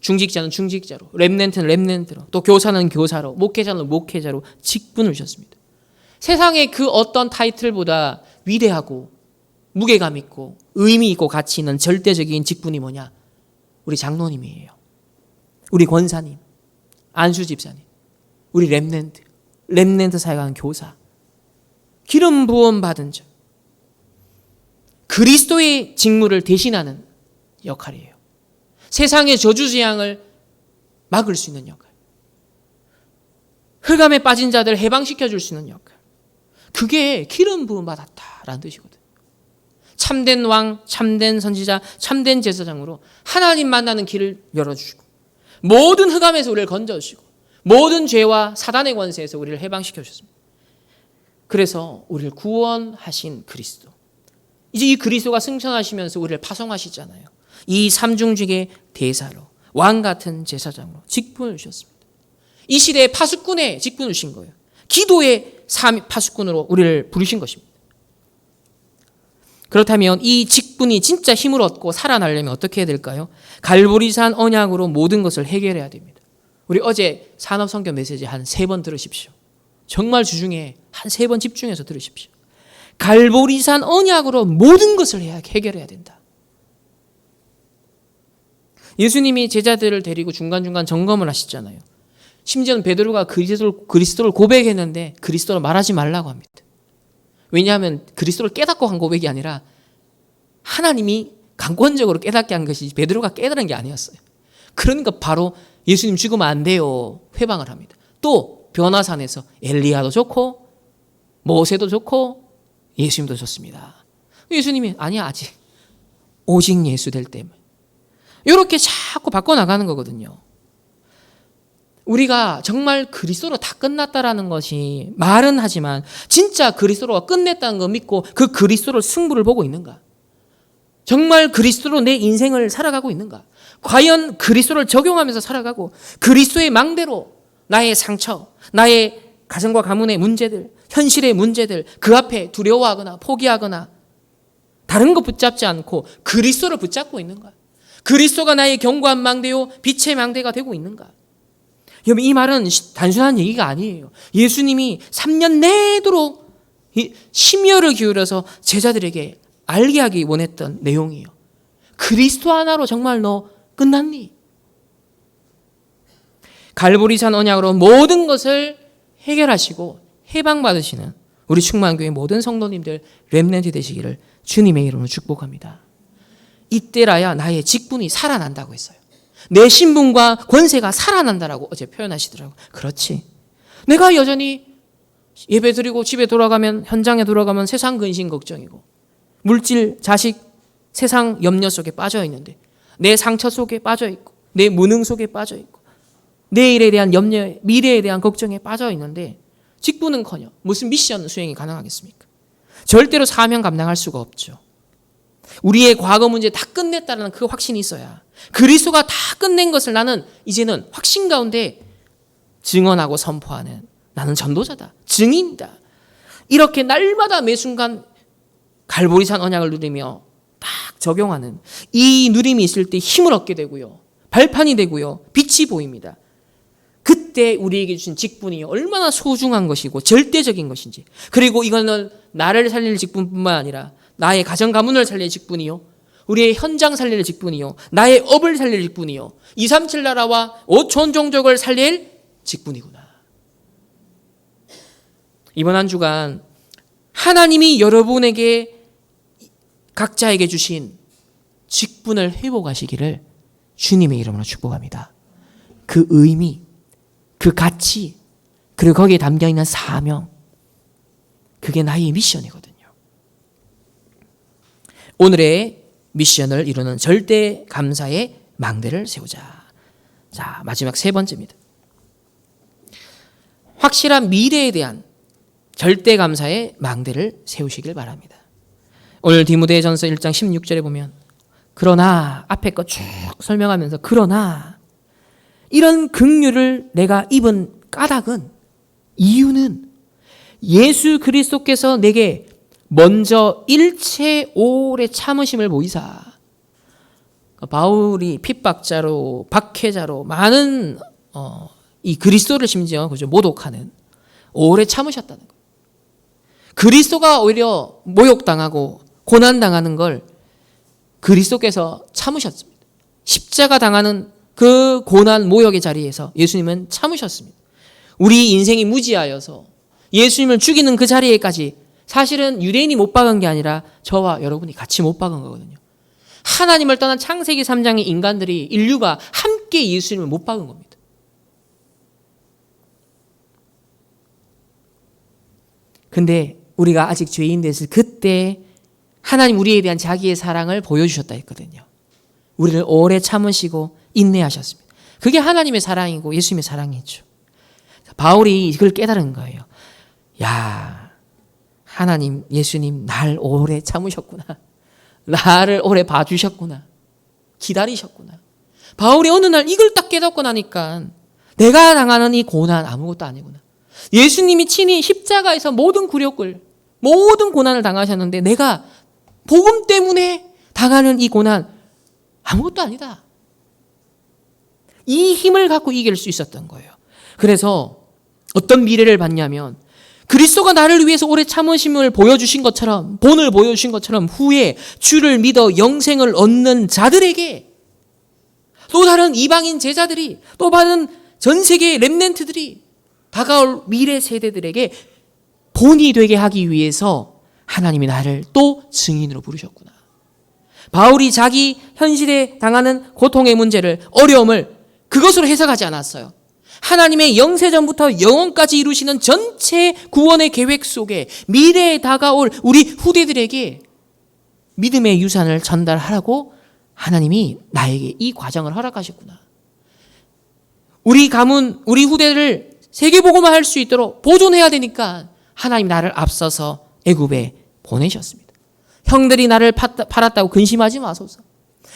중직자는 중직자로, 렘넌트는 렘넌트로, 또 교사는 교사로, 목회자는 목회자로 직분을 주셨습니다. 세상의 그 어떤 타이틀보다 위대하고 무게감 있고 의미 있고 가치 있는 절대적인 직분이 뭐냐? 우리 장로님이에요. 우리 권사님, 안수 집사님, 우리 렘넌트 사역하는 교사, 기름 부음 받은 자, 그리스도의 직무를 대신하는 역할이에요. 세상의 저주재앙을 막을 수 있는 역할, 흑암에 빠진 자들 해방시켜 줄 수 있는 역할, 그게 기름 부음 받았다라는 뜻이거든요. 참된 왕, 참된 선지자, 참된 제사장으로 하나님 만나는 길을 열어주시고 모든 흑암에서 우리를 건져주시고 모든 죄와 사단의 권세에서 우리를 해방시켜 주셨습니다. 그래서 우리를 구원하신 그리스도, 이제 이 그리스도가 승천하시면서 우리를 파송하시잖아요. 이 삼중직의 대사로 왕 같은 제사장으로 직분을 주셨습니다. 이 시대의 파수꾼의 직분을 주신 거예요. 기도의 파수꾼으로 우리를 부르신 것입니다. 그렇다면 이 직분이 진짜 힘을 얻고 살아나려면 어떻게 해야 될까요? 갈보리산 언약으로 모든 것을 해결해야 됩니다. 우리 어제 산업선교 메시지 한 3번 들으십시오. 정말 주중에 한 3번 집중해서 들으십시오. 갈보리산 언약으로 모든 것을 해결해야 된다. 예수님이 제자들을 데리고 중간중간 점검을 하시잖아요. 심지어는 베드로가 그리스도를 고백했는데 그리스도를 말하지 말라고 합니다. 왜냐하면 그리스도를 깨닫고 한 고백이 아니라 하나님이 강권적으로 깨닫게 한 것이지 베드로가 깨달은 게 아니었어요. 그러니까 바로 예수님 죽으면 안 돼요 회방을 합니다. 또 변화산에서 엘리야도 좋고 모세도 좋고 예수님도 좋습니다. 예수님이 아니야 아직 오직 예수 될 때면 이렇게 자꾸 바꿔나가는 거거든요. 우리가 정말 그리스도로 다 끝났다라는 것이 말은 하지만 진짜 그리스도가 끝냈다는 거 믿고 그 그리스도를 승부를 보고 있는가? 정말 그리스도로 내 인생을 살아가고 있는가? 과연 그리스도를 적용하면서 살아가고 그리스도의 망대로 나의 상처, 나의 가정과 가문의 문제들, 현실의 문제들 그 앞에 두려워하거나 포기하거나 다른 거 붙잡지 않고 그리스도를 붙잡고 있는가? 그리스도가 나의 견고한 망대요 빛의 망대가 되고 있는가? 여러분 이 말은 단순한 얘기가 아니에요. 예수님이 3년 내도록 심혈을 기울여서 제자들에게 알게 하기 원했던 내용이에요. 그리스도 하나로 정말 너 끝났니? 갈보리산 언약으로 모든 것을 해결하시고 해방받으시는 우리 충만교회 모든 성도님들 렘넌트 되시기를 주님의 이름으로 축복합니다. 이때라야 나의 직분이 살아난다고 했어요. 내 신분과 권세가 살아난다라고 어제 표현하시더라고요. 그렇지. 내가 여전히 예배 드리고 집에 돌아가면 현장에 돌아가면 세상 근심 걱정이고 물질, 자식, 세상 염려 속에 빠져 있는데 내 상처 속에 빠져 있고 내 무능 속에 빠져 있고 내일에 대한 염려, 미래에 대한 걱정에 빠져 있는데 직분은커녕 무슨 미션 수행이 가능하겠습니까? 절대로 사명 감당할 수가 없죠. 우리의 과거 문제 다 끝냈다는 그 확신이 있어야 그리스도가 다 끝낸 것을 나는 이제는 확신 가운데 증언하고 선포하는 나는 전도자다. 증인이다. 이렇게 날마다 매 순간 갈보리산 언약을 누리며 딱 적용하는 이 누림이 있을 때 힘을 얻게 되고요. 발판이 되고요. 빛이 보입니다. 그때 우리에게 주신 직분이 얼마나 소중한 것이고 절대적인 것인지 그리고 이거는 나를 살릴 직분뿐만 아니라 나의 가정 가문을 살릴 직분이요. 우리의 현장 살릴 직분이요, 나의 업을 살릴 직분이요, 237 나라와 5천 종족을 살릴 직분이구나. 이번 한 주간 하나님이 여러분에게 각자에게 주신 직분을 회복하시기를 주님의 이름으로 축복합니다. 그 의미, 그 가치, 그리고 거기에 담겨있는 사명, 그게 나의 미션이거든요. 오늘의 미션을 이루는 절대 감사의 망대를 세우자. 자, 마지막 세 번째입니다. 확실한 미래에 대한 절대 감사의 망대를 세우시길 바랍니다. 오늘 디모데전서 1장 16절에 보면 그러나 앞에 거 쭉 설명하면서 그러나 이런 긍휼을 내가 입은 까닭은 이유는 예수 그리스도께서 내게 먼저 일체 오래 참으심을 보이사. 바울이 핍박자로 박해자로 많은 이 그리스도를 심지어 그죠 모독하는 오래 참으셨다는 거예요. 그리스도가 오히려 모욕당하고 고난당하는 걸 그리스도께서 참으셨습니다. 십자가 당하는 그 고난 모욕의 자리에서 예수님은 참으셨습니다. 우리 인생이 무지하여서 예수님을 죽이는 그 자리에까지 사실은 유대인이 못 박은 게 아니라 저와 여러분이 같이 못 박은 거거든요. 하나님을 떠난 창세기 3장의 인간들이 인류가 함께 예수님을 못 박은 겁니다. 근데 우리가 아직 죄인 됐을 그때 하나님 우리에 대한 자기의 사랑을 보여주셨다 했거든요. 우리를 오래 참으시고 인내하셨습니다. 그게 하나님의 사랑이고 예수님의 사랑이죠. 바울이 이걸 깨달은 거예요. 야, 하나님, 예수님 날 오래 참으셨구나. 나를 오래 봐주셨구나. 기다리셨구나. 바울이 어느 날 이걸 딱 깨닫고 나니까 내가 당하는 이 고난 아무것도 아니구나. 예수님이 친히 십자가에서 모든 굴욕을, 모든 고난을 당하셨는데 내가 복음 때문에 당하는 이 고난 아무것도 아니다. 이 힘을 갖고 이길 수 있었던 거예요. 그래서 어떤 미래를 봤냐면 그리스도가 나를 위해서 오래 참으심을 보여주신 것처럼, 본을 보여주신 것처럼 후에 주를 믿어 영생을 얻는 자들에게 또 다른 이방인 제자들이 또 다른 전 세계의 렘넌트들이 다가올 미래 세대들에게 본이 되게 하기 위해서 하나님이 나를 또 증인으로 부르셨구나. 바울이 자기 현실에 당하는 고통의 문제를, 어려움을 그것으로 해석하지 않았어요. 하나님의 영세전부터 영원까지 이루시는 전체 구원의 계획 속에 미래에 다가올 우리 후대들에게 믿음의 유산을 전달하라고 하나님이 나에게 이 과정을 허락하셨구나. 우리 가문, 우리 후대를 세계복음화 할 수 있도록 보존해야 되니까 하나님 나를 앞서서 애굽에 보내셨습니다. 형들이 나를 팔았다고 근심하지 마소서.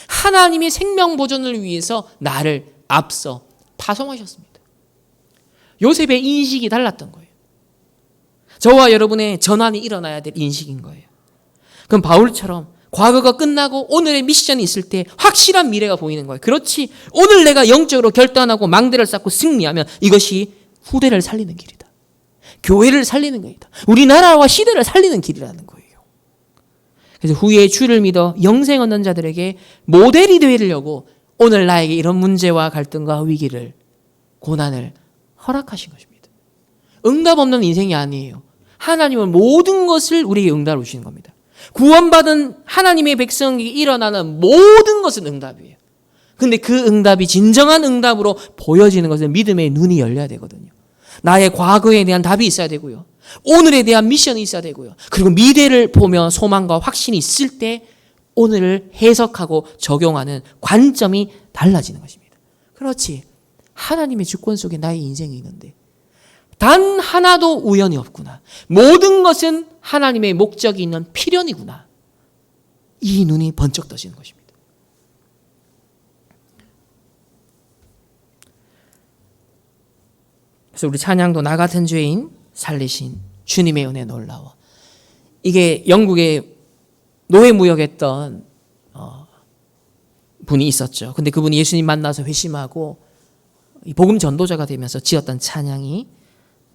하나님의 생명 보존을 위해서 나를 앞서 파송하셨습니다. 요셉의 인식이 달랐던 거예요. 저와 여러분의 전환이 일어나야 될 인식인 거예요. 그럼 바울처럼 과거가 끝나고 오늘의 미션이 있을 때 확실한 미래가 보이는 거예요. 그렇지, 오늘 내가 영적으로 결단하고 망대를 쌓고 승리하면 이것이 후대를 살리는 길이다. 교회를 살리는 길이다. 우리나라와 시대를 살리는 길이라는 거예요. 그래서 후에 주를 믿어 영생 얻는 자들에게 모델이 되려고 오늘 나에게 이런 문제와 갈등과 위기를, 고난을 허락하신 것입니다. 응답 없는 인생이 아니에요. 하나님은 모든 것을 우리에게 응답을 주시는 겁니다. 구원받은 하나님의 백성에게 일어나는 모든 것은 응답이에요. 근데 그 응답이 진정한 응답으로 보여지는 것은 믿음의 눈이 열려야 되거든요. 나의 과거에 대한 답이 있어야 되고요. 오늘에 대한 미션이 있어야 되고요. 그리고 미래를 보며 소망과 확신이 있을 때 오늘을 해석하고 적용하는 관점이 달라지는 것입니다. 그렇지. 하나님의 주권 속에 나의 인생이 있는데 단 하나도 우연이 없구나. 모든 것은 하나님의 목적이 있는 필연이구나. 이 눈이 번쩍 떠지는 것입니다. 그래서 우리 찬양도 나 같은 죄인 살리신 주님의 은혜 놀라워. 이게 영국에 노예무역했던 분이 있었죠. 근데 그분이 예수님 만나서 회심하고 복음 전도자가 되면서 지었던 찬양이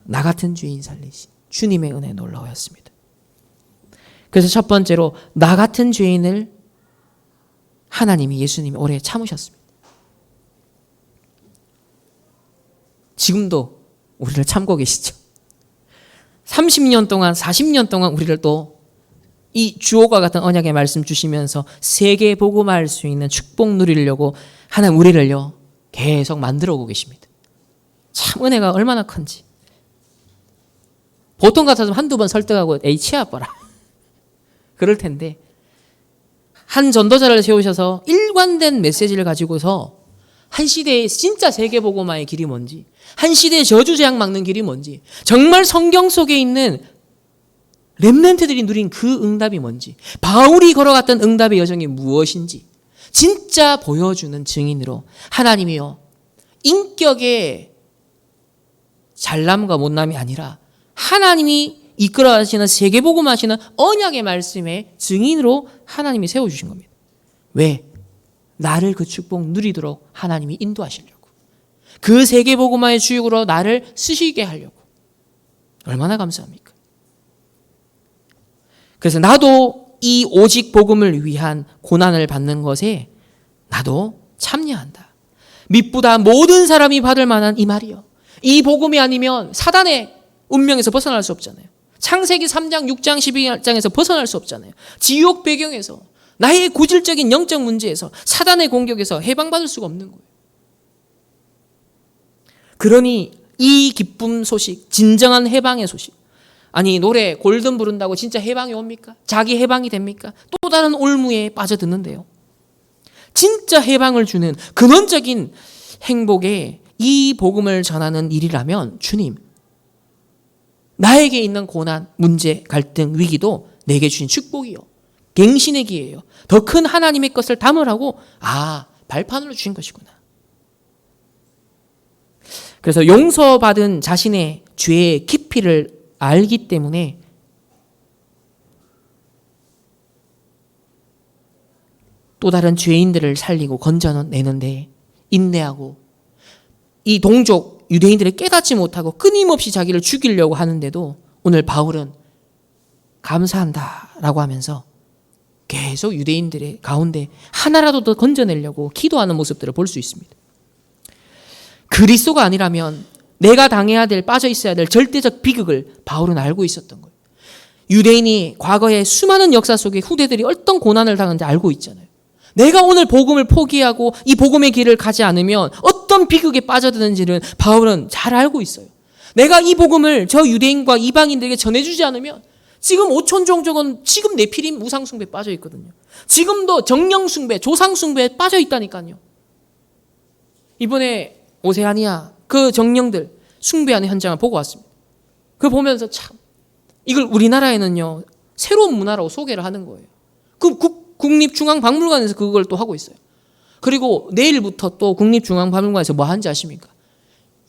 나 같은 죄인 살리신 주님의 은혜 놀라워였습니다. 그래서 첫 번째로 나 같은 죄인을 하나님이 예수님이 오래 참으셨습니다. 지금도 우리를 참고 계시죠. 30년 동안 40년 동안 우리를 또 이 주옥과 같은 언약의 말씀 주시면서 세계 복음화할 수 있는 축복 누리려고 하나님 우리를요 계속 만들어 오고 계십니다. 참 은혜가 얼마나 큰지. 보통 같아서는 한두 번 설득하고 에이 치아봐라 그럴 텐데 한 전도자를 세우셔서 일관된 메시지를 가지고서 한 시대의 진짜 세계복음화의 길이 뭔지, 한 시대의 저주재앙 막는 길이 뭔지, 정말 성경 속에 있는 렘넌트들이 누린 그 응답이 뭔지, 바울이 걸어갔던 응답의 여정이 무엇인지 진짜 보여주는 증인으로 하나님이요 인격의 잘남과 못남이 아니라 하나님이 이끌어 가시는 세계복음 하시는 언약의 말씀의 증인으로 하나님이 세워주신 겁니다. 왜? 나를 그 축복 누리도록 하나님이 인도하시려고. 그 세계복음화의 주역으로 나를 쓰시게 하려고. 얼마나 감사합니까? 그래서 나도 이 오직 복음을 위한 고난을 받는 것에 나도 참여한다. 밑보다 모든 사람이 받을 만한 이 말이요. 이 복음이 아니면 사단의 운명에서 벗어날 수 없잖아요. 창세기 3장, 6장, 12장에서 벗어날 수 없잖아요. 지옥 배경에서 나의 고질적인 영적 문제에서 사단의 공격에서 해방받을 수가 없는 거예요. 그러니 이 기쁨 소식, 진정한 해방의 소식. 아니 노래 골든 부른다고 진짜 해방이 옵니까? 자기 해방이 됩니까? 또 다른 올무에 빠져드는데요. 진짜 해방을 주는 근원적인 행복에 이 복음을 전하는 일이라면 주님, 나에게 있는 고난, 문제, 갈등, 위기도 내게 주신 축복이요. 갱신의 기회예요. 더 큰 하나님의 것을 담으라고 발판으로 주신 것이구나. 그래서 용서받은 자신의 죄의 깊이를 알기 때문에 또 다른 죄인들을 살리고 건져내는데 인내하고 이 동족 유대인들이 깨닫지 못하고 끊임없이 자기를 죽이려고 하는데도 오늘 바울은 감사한다라고 하면서 계속 유대인들의 가운데 하나라도 더 건져내려고 기도하는 모습들을 볼 수 있습니다. 그리스도가 아니라면 내가 당해야 될, 빠져 있어야 될 절대적 비극을 바울은 알고 있었던 거예요. 유대인이 과거의 수많은 역사 속에 후대들이 어떤 고난을 당하는지 알고 있잖아요. 내가 오늘 복음을 포기하고 이 복음의 길을 가지 않으면 어떤 비극에 빠져드는지를 바울은 잘 알고 있어요. 내가 이 복음을 저 유대인과 이방인들에게 전해주지 않으면 지금 오촌 종족은 지금 네피림 우상숭배에 빠져 있거든요. 지금도 정령숭배, 조상숭배에 빠져 있다니까요. 이번에 오세아니아 그 정령들 숭배하는 현장을 보고 왔습니다. 그걸 보면서 참 이걸 우리나라에는요 새로운 문화라고 소개를 하는 거예요. 그 국립중앙박물관에서 그걸 또 하고 있어요. 그리고 내일부터 또 국립중앙박물관에서 뭐 하는지 아십니까?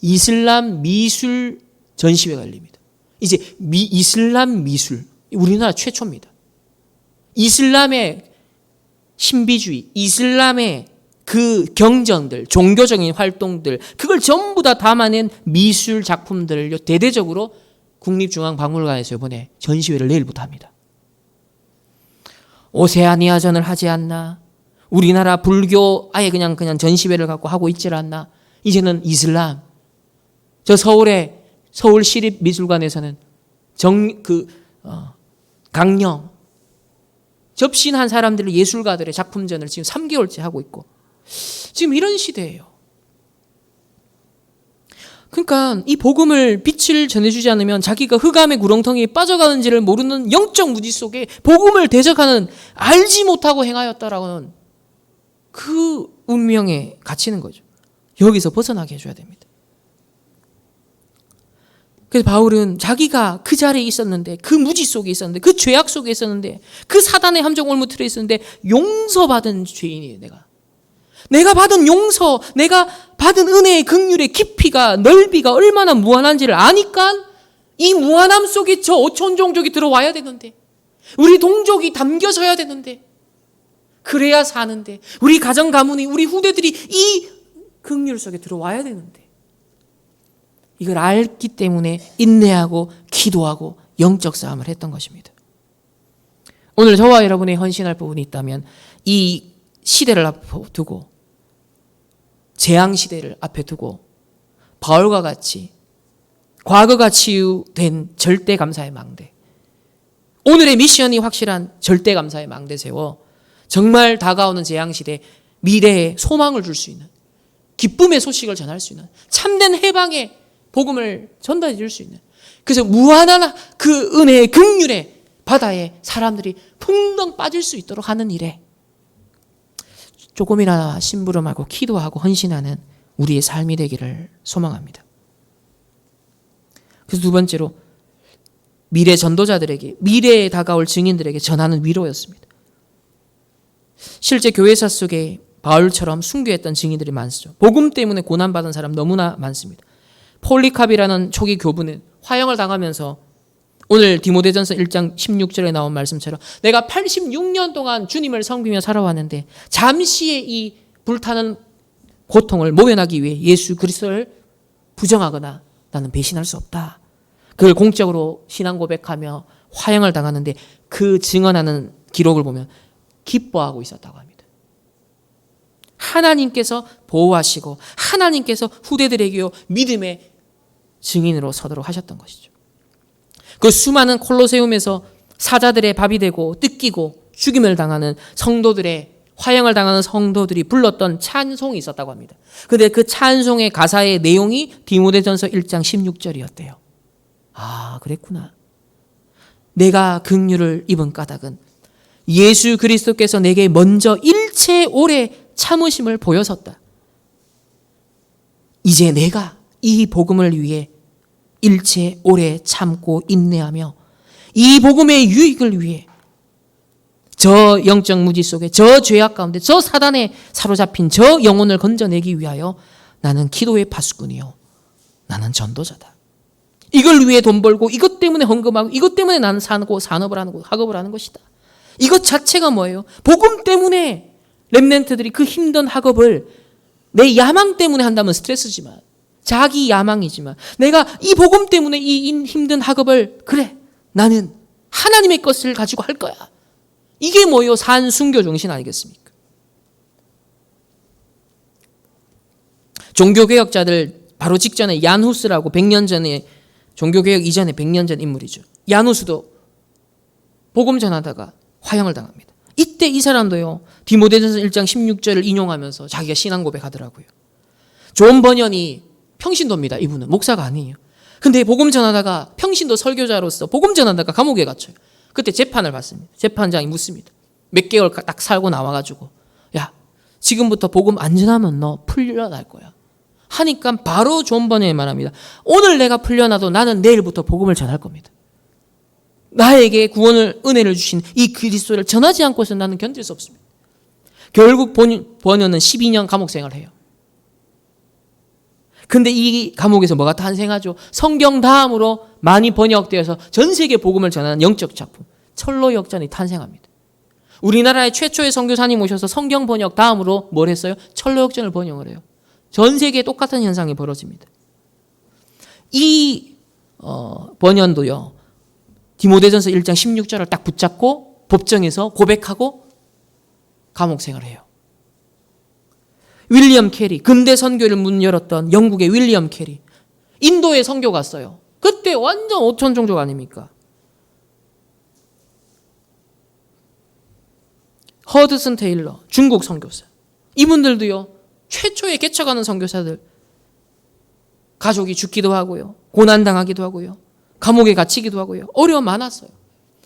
이슬람 미술 전시회가 열립니다. 이제 이슬람 미술 우리나라 최초입니다. 이슬람의 신비주의, 이슬람의 그 경전들, 종교적인 활동들 그걸 전부 다 담아낸 미술 작품들을 대대적으로 국립중앙박물관에서 이번에 전시회를 내일부터 합니다. 오세아니아전을 하지 않나? 우리나라 불교 아예 그냥 전시회를 갖고 하고 있질 않나? 이제는 이슬람. 저 서울시립미술관에서는 강령 접신한 사람들의 예술가들의 작품전을 지금 3개월째 하고 있고 지금 이런 시대예요. 그러니까 이 복음을 빛을 전해주지 않으면 자기가 흑암의 구렁텅이에 빠져가는지를 모르는 영적 무지 속에 복음을 대적하는 알지 못하고 행하였다라고는 그 운명에 갇히는 거죠. 여기서 벗어나게 해줘야 됩니다. 그래서 바울은 자기가 그 자리에 있었는데 그 무지 속에 있었는데 그 죄악 속에 있었는데 그 사단의 함정 올무틀에 있었는데 용서받은 죄인이에요. 내가 받은 용서, 내가 받은 은혜의 긍휼의 깊이가 넓이가 얼마나 무한한지를 아니까 이 무한함 속에 저 오촌 종족이 들어와야 되는데 우리 동족이 담겨져야 되는데 그래야 사는데 우리 가정 가문이 우리 후대들이 이 긍휼 속에 들어와야 되는데 이걸 알기 때문에 인내하고 기도하고 영적 싸움을 했던 것입니다. 오늘 저와 여러분의 헌신할 부분이 있다면 이 시대를 앞에 두고 재앙 시대를 앞에 두고 바울과 같이 과거가 치유된 절대 감사의 망대, 오늘의 미션이 확실한 절대 감사의 망대 세워 정말 다가오는 재앙 시대 미래에 소망을 줄 수 있는, 기쁨의 소식을 전할 수 있는, 참된 해방의 복음을 전달해 줄 수 있는, 그래서 무한한 그 은혜의 긍휼의 바다에 사람들이 풍덩 빠질 수 있도록 하는 일에 조금이나마 심부름하고 기도하고 헌신하는 우리의 삶이 되기를 소망합니다. 그래서 두 번째로 미래 전도자들에게, 미래에 다가올 증인들에게 전하는 위로였습니다. 실제 교회사 속에 바울처럼 순교했던 증인들이 많죠. 복음 때문에 고난받은 사람 너무나 많습니다. 폴리캅이라는 초기 교부는 화형을 당하면서 오늘 디모데전서 1장 16절에 나온 말씀처럼 내가 86년 동안 주님을 섬기며 살아왔는데 잠시의 이 불타는 고통을 모면하기 위해 예수 그리스도를 부정하거나 나는 배신할 수 없다. 그걸 공적으로 신앙 고백하며 화형을 당하는데 그 증언하는 기록을 보면 기뻐하고 있었다고 합니다. 하나님께서 보호하시고 하나님께서 후대들에게요 믿음의 증인으로 서도록 하셨던 것이죠. 그 수많은 콜로세움에서 사자들의 밥이 되고 뜯기고 죽임을 당하는 성도들의, 화형을 당하는 성도들이 불렀던 찬송이 있었다고 합니다. 그런데 그 찬송의 가사의 내용이 디모데전서 1장 16절이었대요. 아, 그랬구나. 내가 긍휼을 입은 까닭은 예수 그리스도께서 내게 먼저 일체 오래 참으심을 보여섰다. 이제 내가 이 복음을 위해 일체 오래 참고 인내하며 이 복음의 유익을 위해 저 영적 무지 속에, 저 죄악 가운데, 저 사단에 사로잡힌 저 영혼을 건져내기 위하여 나는 기도의 파수꾼이요 나는 전도자다. 이걸 위해 돈 벌고 이것 때문에 헌금하고 이것 때문에 나는 산업을 하는 거, 학업을 하는 것이다. 이것 자체가 뭐예요? 복음 때문에 렘넌트들이 그 힘든 학업을 내 야망 때문에 한다면 스트레스지만, 자기 야망이지만, 내가 이 복음 때문에 이 힘든 학업을, 그래, 나는 하나님의 것을 가지고 할 거야. 이게 뭐예요? 산 순교 정신 아니겠습니까? 종교개혁자들 바로 직전에 얀 후스라고 100년 전에, 종교개혁 이전에 100년 전 인물이죠. 얀 후스도 복음 전하다가 화형을 당합니다. 이때 이 사람도요, 디모데전서 1장 16절을 인용하면서 자기가 신앙 고백하더라고요. 존 버년이 평신도입니다. 이분은 목사가 아니에요. 근데 복음 전하다가, 평신도 설교자로서 복음 전하다가 감옥에 갇혀요. 그때 재판을 받습니다. 재판장이 묻습니다. 몇 개월 딱 살고 나와가지고, 야, 지금부터 복음 안 전하면 너 풀려날 거야. 하니까 바로 존 버년이 말합니다. 오늘 내가 풀려나도 나는 내일부터 복음을 전할 겁니다. 나에게 구원을, 은혜를 주신 이 그리스도를 전하지 않고서는 나는 견딜 수 없습니다. 결국 버년은 12년 감옥 생활을 해요. 근데 이 감옥에서 뭐가 탄생하죠? 성경 다음으로 많이 번역되어서 전 세계 복음을 전하는 영적 작품, 철로 역전이 탄생합니다. 우리나라의 최초의 선교사님 오셔서 성경 번역 다음으로 뭘 했어요? 철로 역전을 번역을 해요. 전 세계에 똑같은 현상이 벌어집니다. 이 번연도요, 디모데전서 1장 16절을 딱 붙잡고 법정에서 고백하고 감옥 생활을 해요. 윌리엄 캐리, 근대 선교를 문 열었던 영국의 윌리엄 캐리, 인도에 선교 갔어요. 그때 완전 오천 종족 아닙니까? 허드슨 테일러, 중국 선교사. 이분들도요, 최초에 개척하는 선교사들, 가족이 죽기도 하고요, 고난당하기도 하고요, 감옥에 갇히기도 하고요, 어려움 많았어요.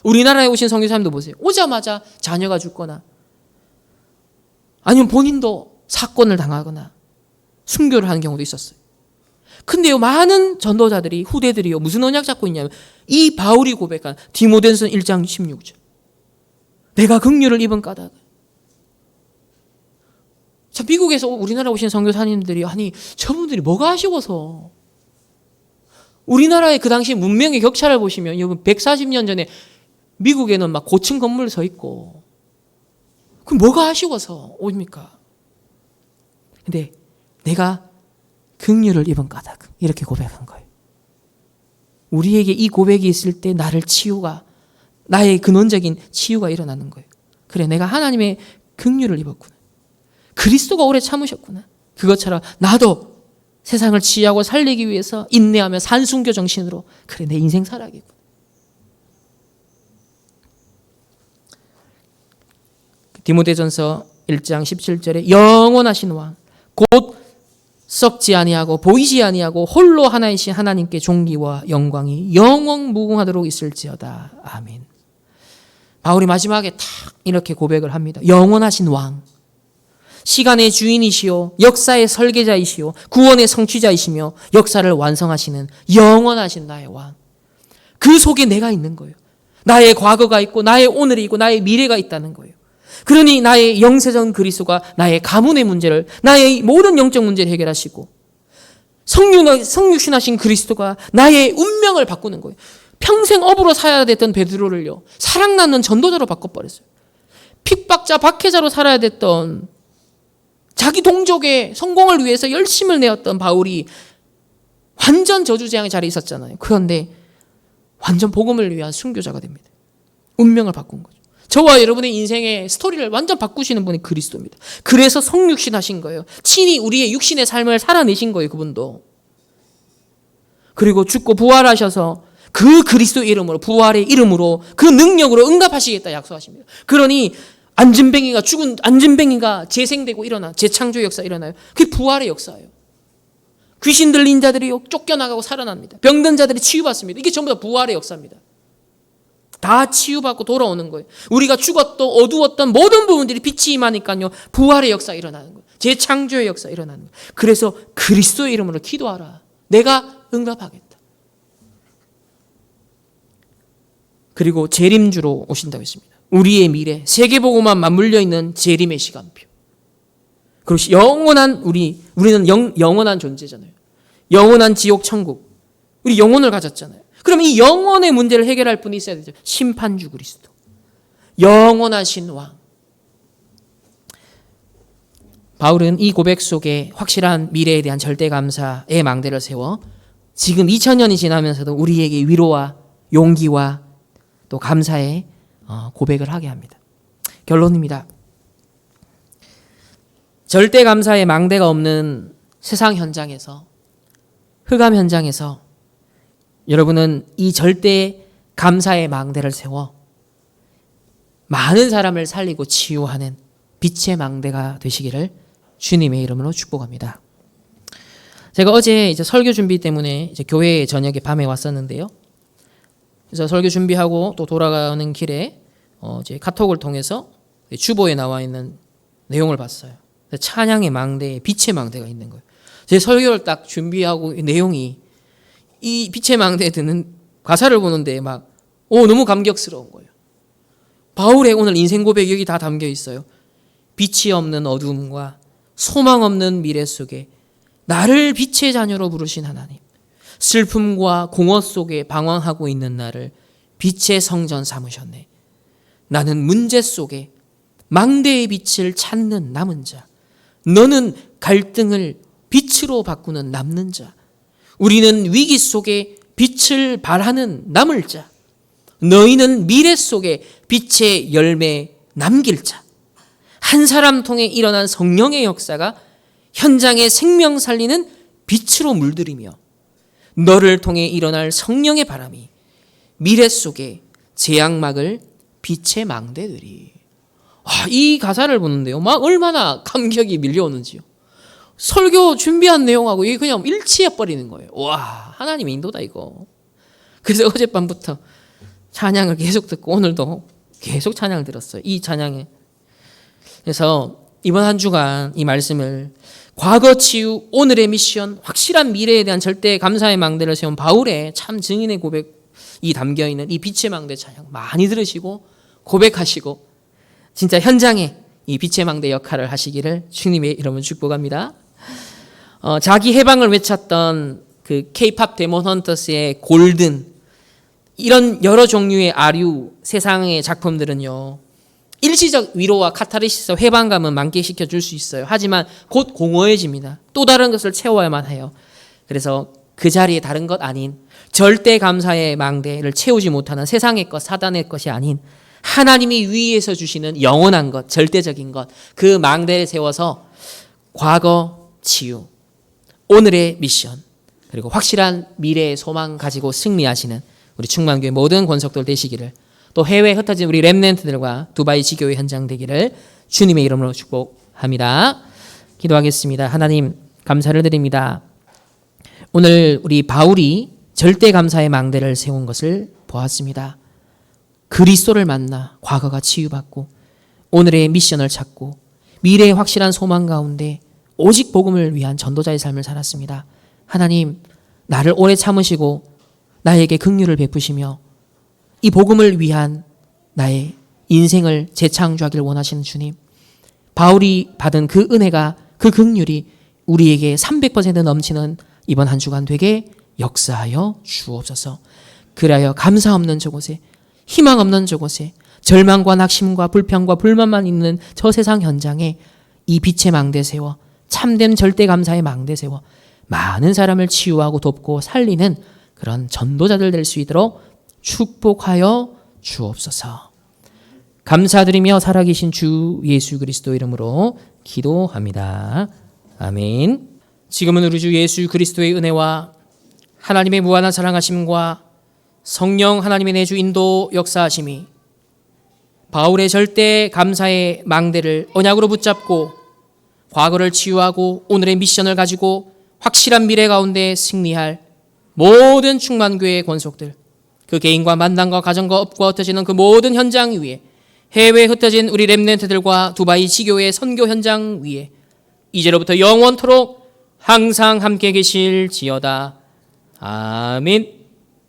우리나라에 오신 선교사님도 보세요. 오자마자 자녀가 죽거나 아니면 본인도 사건을 당하거나 순교를 하는 경우도 있었어요. 근데요, 많은 전도자들이, 후대들이요, 무슨 언약 잡고 있냐면 이 바울이 고백한 디모데전서 1장 16절, 내가 긍휼을 입은 까닭. 참, 미국에서 우리나라 오신 선교사님들이, 아니 저분들이 뭐가 아쉬워서, 우리나라의 그 당시 문명의 격차를 보시면 여러분 140년 전에 미국에는 막 고층 건물 서 있고, 그럼 뭐가 아쉬워서 옵니까? 근데 내가 긍휼을 입은 까닭, 이렇게 고백한 거예요. 우리에게 이 고백이 있을 때 나를 치유가, 나의 근원적인 치유가 일어나는 거예요. 그래, 내가 하나님의 긍휼을 입었구나. 그리스도가 오래 참으셨구나. 그것처럼 나도 세상을 지휘하고 살리기 위해서 인내하며 산순교 정신으로 그래 내 인생 살아야겠구나. 디모데전서 1장 17절에 영원하신 왕 곧 썩지 아니하고 보이지 아니하고 홀로 하나이신 하나님께 존귀와 영광이 영원 무궁하도록 있을지어다. 아멘. 바울이 마지막에 탁 이렇게 고백을 합니다. 영원하신 왕, 시간의 주인이시요 역사의 설계자이시요 구원의 성취자이시며 역사를 완성하시는 영원하신 나의 왕. 그 속에 내가 있는 거예요. 나의 과거가 있고 나의 오늘이 있고 나의 미래가 있다는 거예요. 그러니 나의 영세전 그리스도가 나의 가문의 문제를, 나의 모든 영적 문제를 해결하시고 성육신하신 그리스도가 나의 운명을 바꾸는 거예요. 평생 업으로 살아야 됐던 베드로를요, 사랑나는 전도자로 바꿔버렸어요. 핍박자, 박해자로 살아야 됐던, 자기 동족의 성공을 위해서 열심을 내었던 바울이 완전 저주재앙의 자리에 있었잖아요. 그런데 완전 복음을 위한 순교자가 됩니다. 운명을 바꾼 거죠. 저와 여러분의 인생의 스토리를 완전 바꾸시는 분이 그리스도입니다. 그래서 성육신 하신 거예요. 친히 우리의 육신의 삶을 살아내신 거예요. 그분도. 그리고 죽고 부활하셔서 그 그리스도 이름으로, 부활의 이름으로, 그 능력으로 응답하시겠다 약속하십니다. 그러니 죽은 안진뱅이가 재생되고 일어나, 재창조의 역사 일어나요. 그게 부활의 역사예요. 귀신 들린 자들이 쫓겨나가고 살아납니다. 병든 자들이 치유받습니다. 이게 전부 다 부활의 역사입니다. 다 치유받고 돌아오는 거예요. 우리가 죽었던 어두웠던 모든 부분들이 빛이 임하니까요, 부활의 역사 일어나는 거예요. 재창조의 역사 일어나는 거예요. 그래서 그리스도의 이름으로 기도하라. 내가 응답하겠다. 그리고 재림주로 오신다고 했습니다. 우리의 미래, 세계보고만 맞물려 있는 재림의 시간표. 그리고 우리는 영원한 존재잖아요. 영원한 지옥, 천국. 우리 영혼을 가졌잖아요. 그럼 이 영혼의 문제를 해결할 분이 있어야 되죠. 심판주 그리스도. 영원하신 왕. 바울은 이 고백 속에 확실한 미래에 대한 절대 감사의 망대를 세워 지금 2000년이 지나면서도 우리에게 위로와 용기와 또 감사의 고백을 하게 합니다. 결론입니다. 절대 감사의 망대가 없는 세상 현장에서, 흑암 현장에서 여러분은 이 절대 감사의 망대를 세워 많은 사람을 살리고 치유하는 빛의 망대가 되시기를 주님의 이름으로 축복합니다. 제가 어제 이제 설교 준비 때문에 이제 교회에 저녁에 밤에 왔었는데요. 그래서 설교 준비하고 또 돌아가는 길에 이제 카톡을 통해서 주보에 나와 있는 내용을 봤어요. 찬양의 망대에 빛의 망대가 있는 거예요. 제 설교를 딱 준비하고 내용이 이 빛의 망대에 드는 가사를 보는데 너무 감격스러운 거예요. 바울의 오늘 인생 고백이 여기 다 담겨 있어요. 빛이 없는 어두움과 소망 없는 미래 속에 나를 빛의 자녀로 부르신 하나님, 슬픔과 공허 속에 방황하고 있는 나를 빛의 성전 삼으셨네. 나는 문제 속에 망대의 빛을 찾는 남은 자, 너는 갈등을 빛으로 바꾸는 남는 자, 우리는 위기 속에 빛을 발하는 남을 자, 너희는 미래 속에 빛의 열매 남길 자. 한 사람 통해 일어난 성령의 역사가 현장에 생명 살리는 빛으로 물들이며 너를 통해 일어날 성령의 바람이 미래 속에 재앙막을 빛의 망대들이. 이 가사를 보는데요, 얼마나 감격이 밀려오는지요. 설교 준비한 내용하고 이게 그냥 일치해 버리는 거예요. 와, 하나님의 인도다 이거. 그래서 어젯밤부터 찬양을 계속 듣고 오늘도 계속 찬양을 들었어요. 이 찬양에. 그래서 이번 한 주간 이 말씀을 과거 치유, 오늘의 미션, 확실한 미래에 대한 절대 감사의 망대를 세운 바울의 참 증인의 고백이 담겨있는 이 빛의 망대 찬양 많이 들으시고 고백하시고 진짜 현장에 이 빛의 망대 역할을 하시기를 주님의 이름으로 축복합니다. 자기 해방을 외쳤던 그 K-팝 데몬 헌터스의 골든, 이런 여러 종류의 아류 세상의 작품들은요, 일시적 위로와 카타르시스, 해방감은 만끽시켜 줄 수 있어요. 하지만 곧 공허해집니다. 또 다른 것을 채워야만 해요. 그래서 그 자리에 다른 것 아닌 절대 감사의 망대를 채우지 못하는 세상의 것, 사단의 것이 아닌 하나님이 위에서 주시는 영원한 것, 절대적인 것, 그 망대를 세워서 과거 치유, 오늘의 미션, 그리고 확실한 미래의 소망 가지고 승리하시는 우리 충만교회 모든 권속들 되시기를, 또 해외에 흩어진 우리 렘넌트들과 두바이 지교회 현장 되기를 주님의 이름으로 축복합니다. 기도하겠습니다. 하나님 감사를 드립니다. 오늘 우리 바울이 절대 감사의 망대를 세운 것을 보았습니다. 그리스도를 만나 과거가 치유받고 오늘의 미션을 찾고 미래의 확실한 소망 가운데 오직 복음을 위한 전도자의 삶을 살았습니다. 하나님, 나를 오래 참으시고 나에게 긍휼을 베푸시며 이 복음을 위한 나의 인생을 재창조하길 원하시는 주님, 바울이 받은 그 은혜가, 그 긍휼이 우리에게 300% 넘치는 이번 한 주간 되게 역사하여 주옵소서. 그리하여 감사 없는 저곳에, 희망 없는 저곳에, 절망과 낙심과 불평과 불만만 있는 저 세상 현장에 이 빛의 망대 세워, 참된 절대 감사의 망대 세워 많은 사람을 치유하고 돕고 살리는 그런 전도자들 될 수 있도록 축복하여 주옵소서. 감사드리며 살아계신 주 예수 그리스도 이름으로 기도합니다. 아멘. 지금은 우리 주 예수 그리스도의 은혜와 하나님의 무한한 사랑하심과 성령 하나님의 내주 인도 역사하심이 바울의 절대 감사의 망대를 언약으로 붙잡고 과거를 치유하고 오늘의 미션을 가지고 확실한 미래 가운데 승리할 모든 충만교회의 권속들, 그 개인과 만남과 가정과 업과 흩어지는 그 모든 현장 위에, 해외에 흩어진 우리 렘넌트들과 두바이 지교회의 선교 현장 위에 이제로부터 영원토록 항상 함께 계실지어다. 아멘.